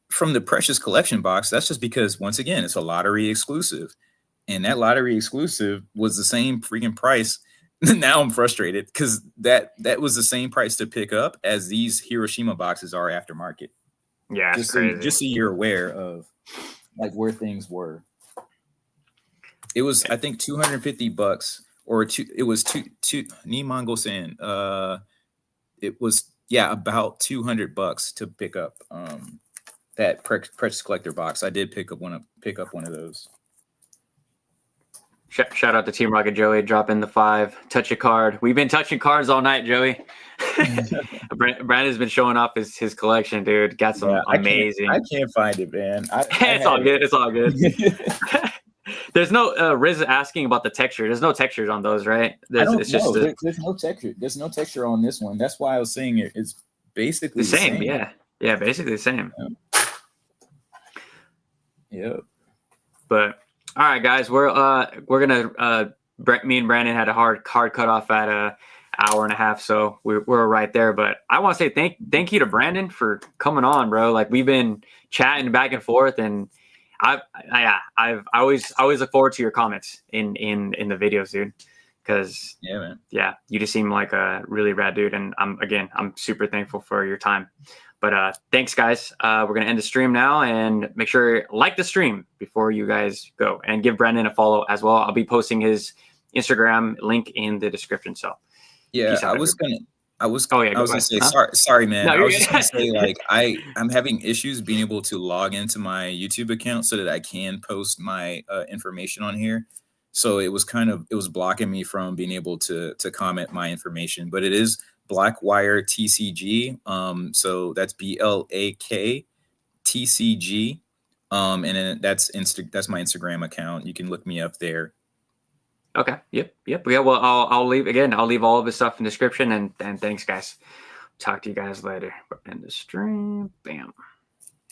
From the Precious Collection Box, that's just because, once again, it's a lottery exclusive. And that lottery exclusive was the same freaking price. Now I'm frustrated because that was the same price to pick up as these Hiroshima boxes are aftermarket. Yeah, just crazy. So you're aware of like where things were. It was, I think, $250 or it was two Nimango San. It was about $200 to pick up that Precious Collector box. I did pick up one of those. Shout out to Team Rocket Joey, dropping the 5. Touch a card. We've been touching cards all night, Joey. Brandon's been showing off his collection, dude. Got some amazing. I can't find it, man. It's all good. It's all good. There's no Riz asking about the texture. There's no textures on those, right? There's no texture. There's no texture on this one. That's why I was saying it's basically the same. Yeah, basically the same. Yep. But all right, guys, we're gonna me and Brandon had a hard cut off at a hour and a half, so we're right there. But I want to say thank you to Brandon for coming on, bro. Like, we've been chatting back and forth, and I always look forward to your comments in the videos, dude. Because you just seem like a really rad dude, and I'm super thankful for your time. But thanks, guys. We're going to end the stream now, and make sure you like the stream before you guys go, and give Brandon a follow as well. I'll be posting his Instagram link in the description. So I was going to say, sorry, man. No, I was just going to say, like, I'm having issues being able to log into my YouTube account so that I can post my information on here. So it was blocking me from being able to comment my information, but it is BlakwireTCG. So that's BLAKTCG. And then that's my Instagram account. You can look me up there. Okay. Yep. Yeah. Well, I'll leave all of this stuff in the description, and thanks, guys. Talk to you guys later. End the stream. Bam.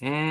And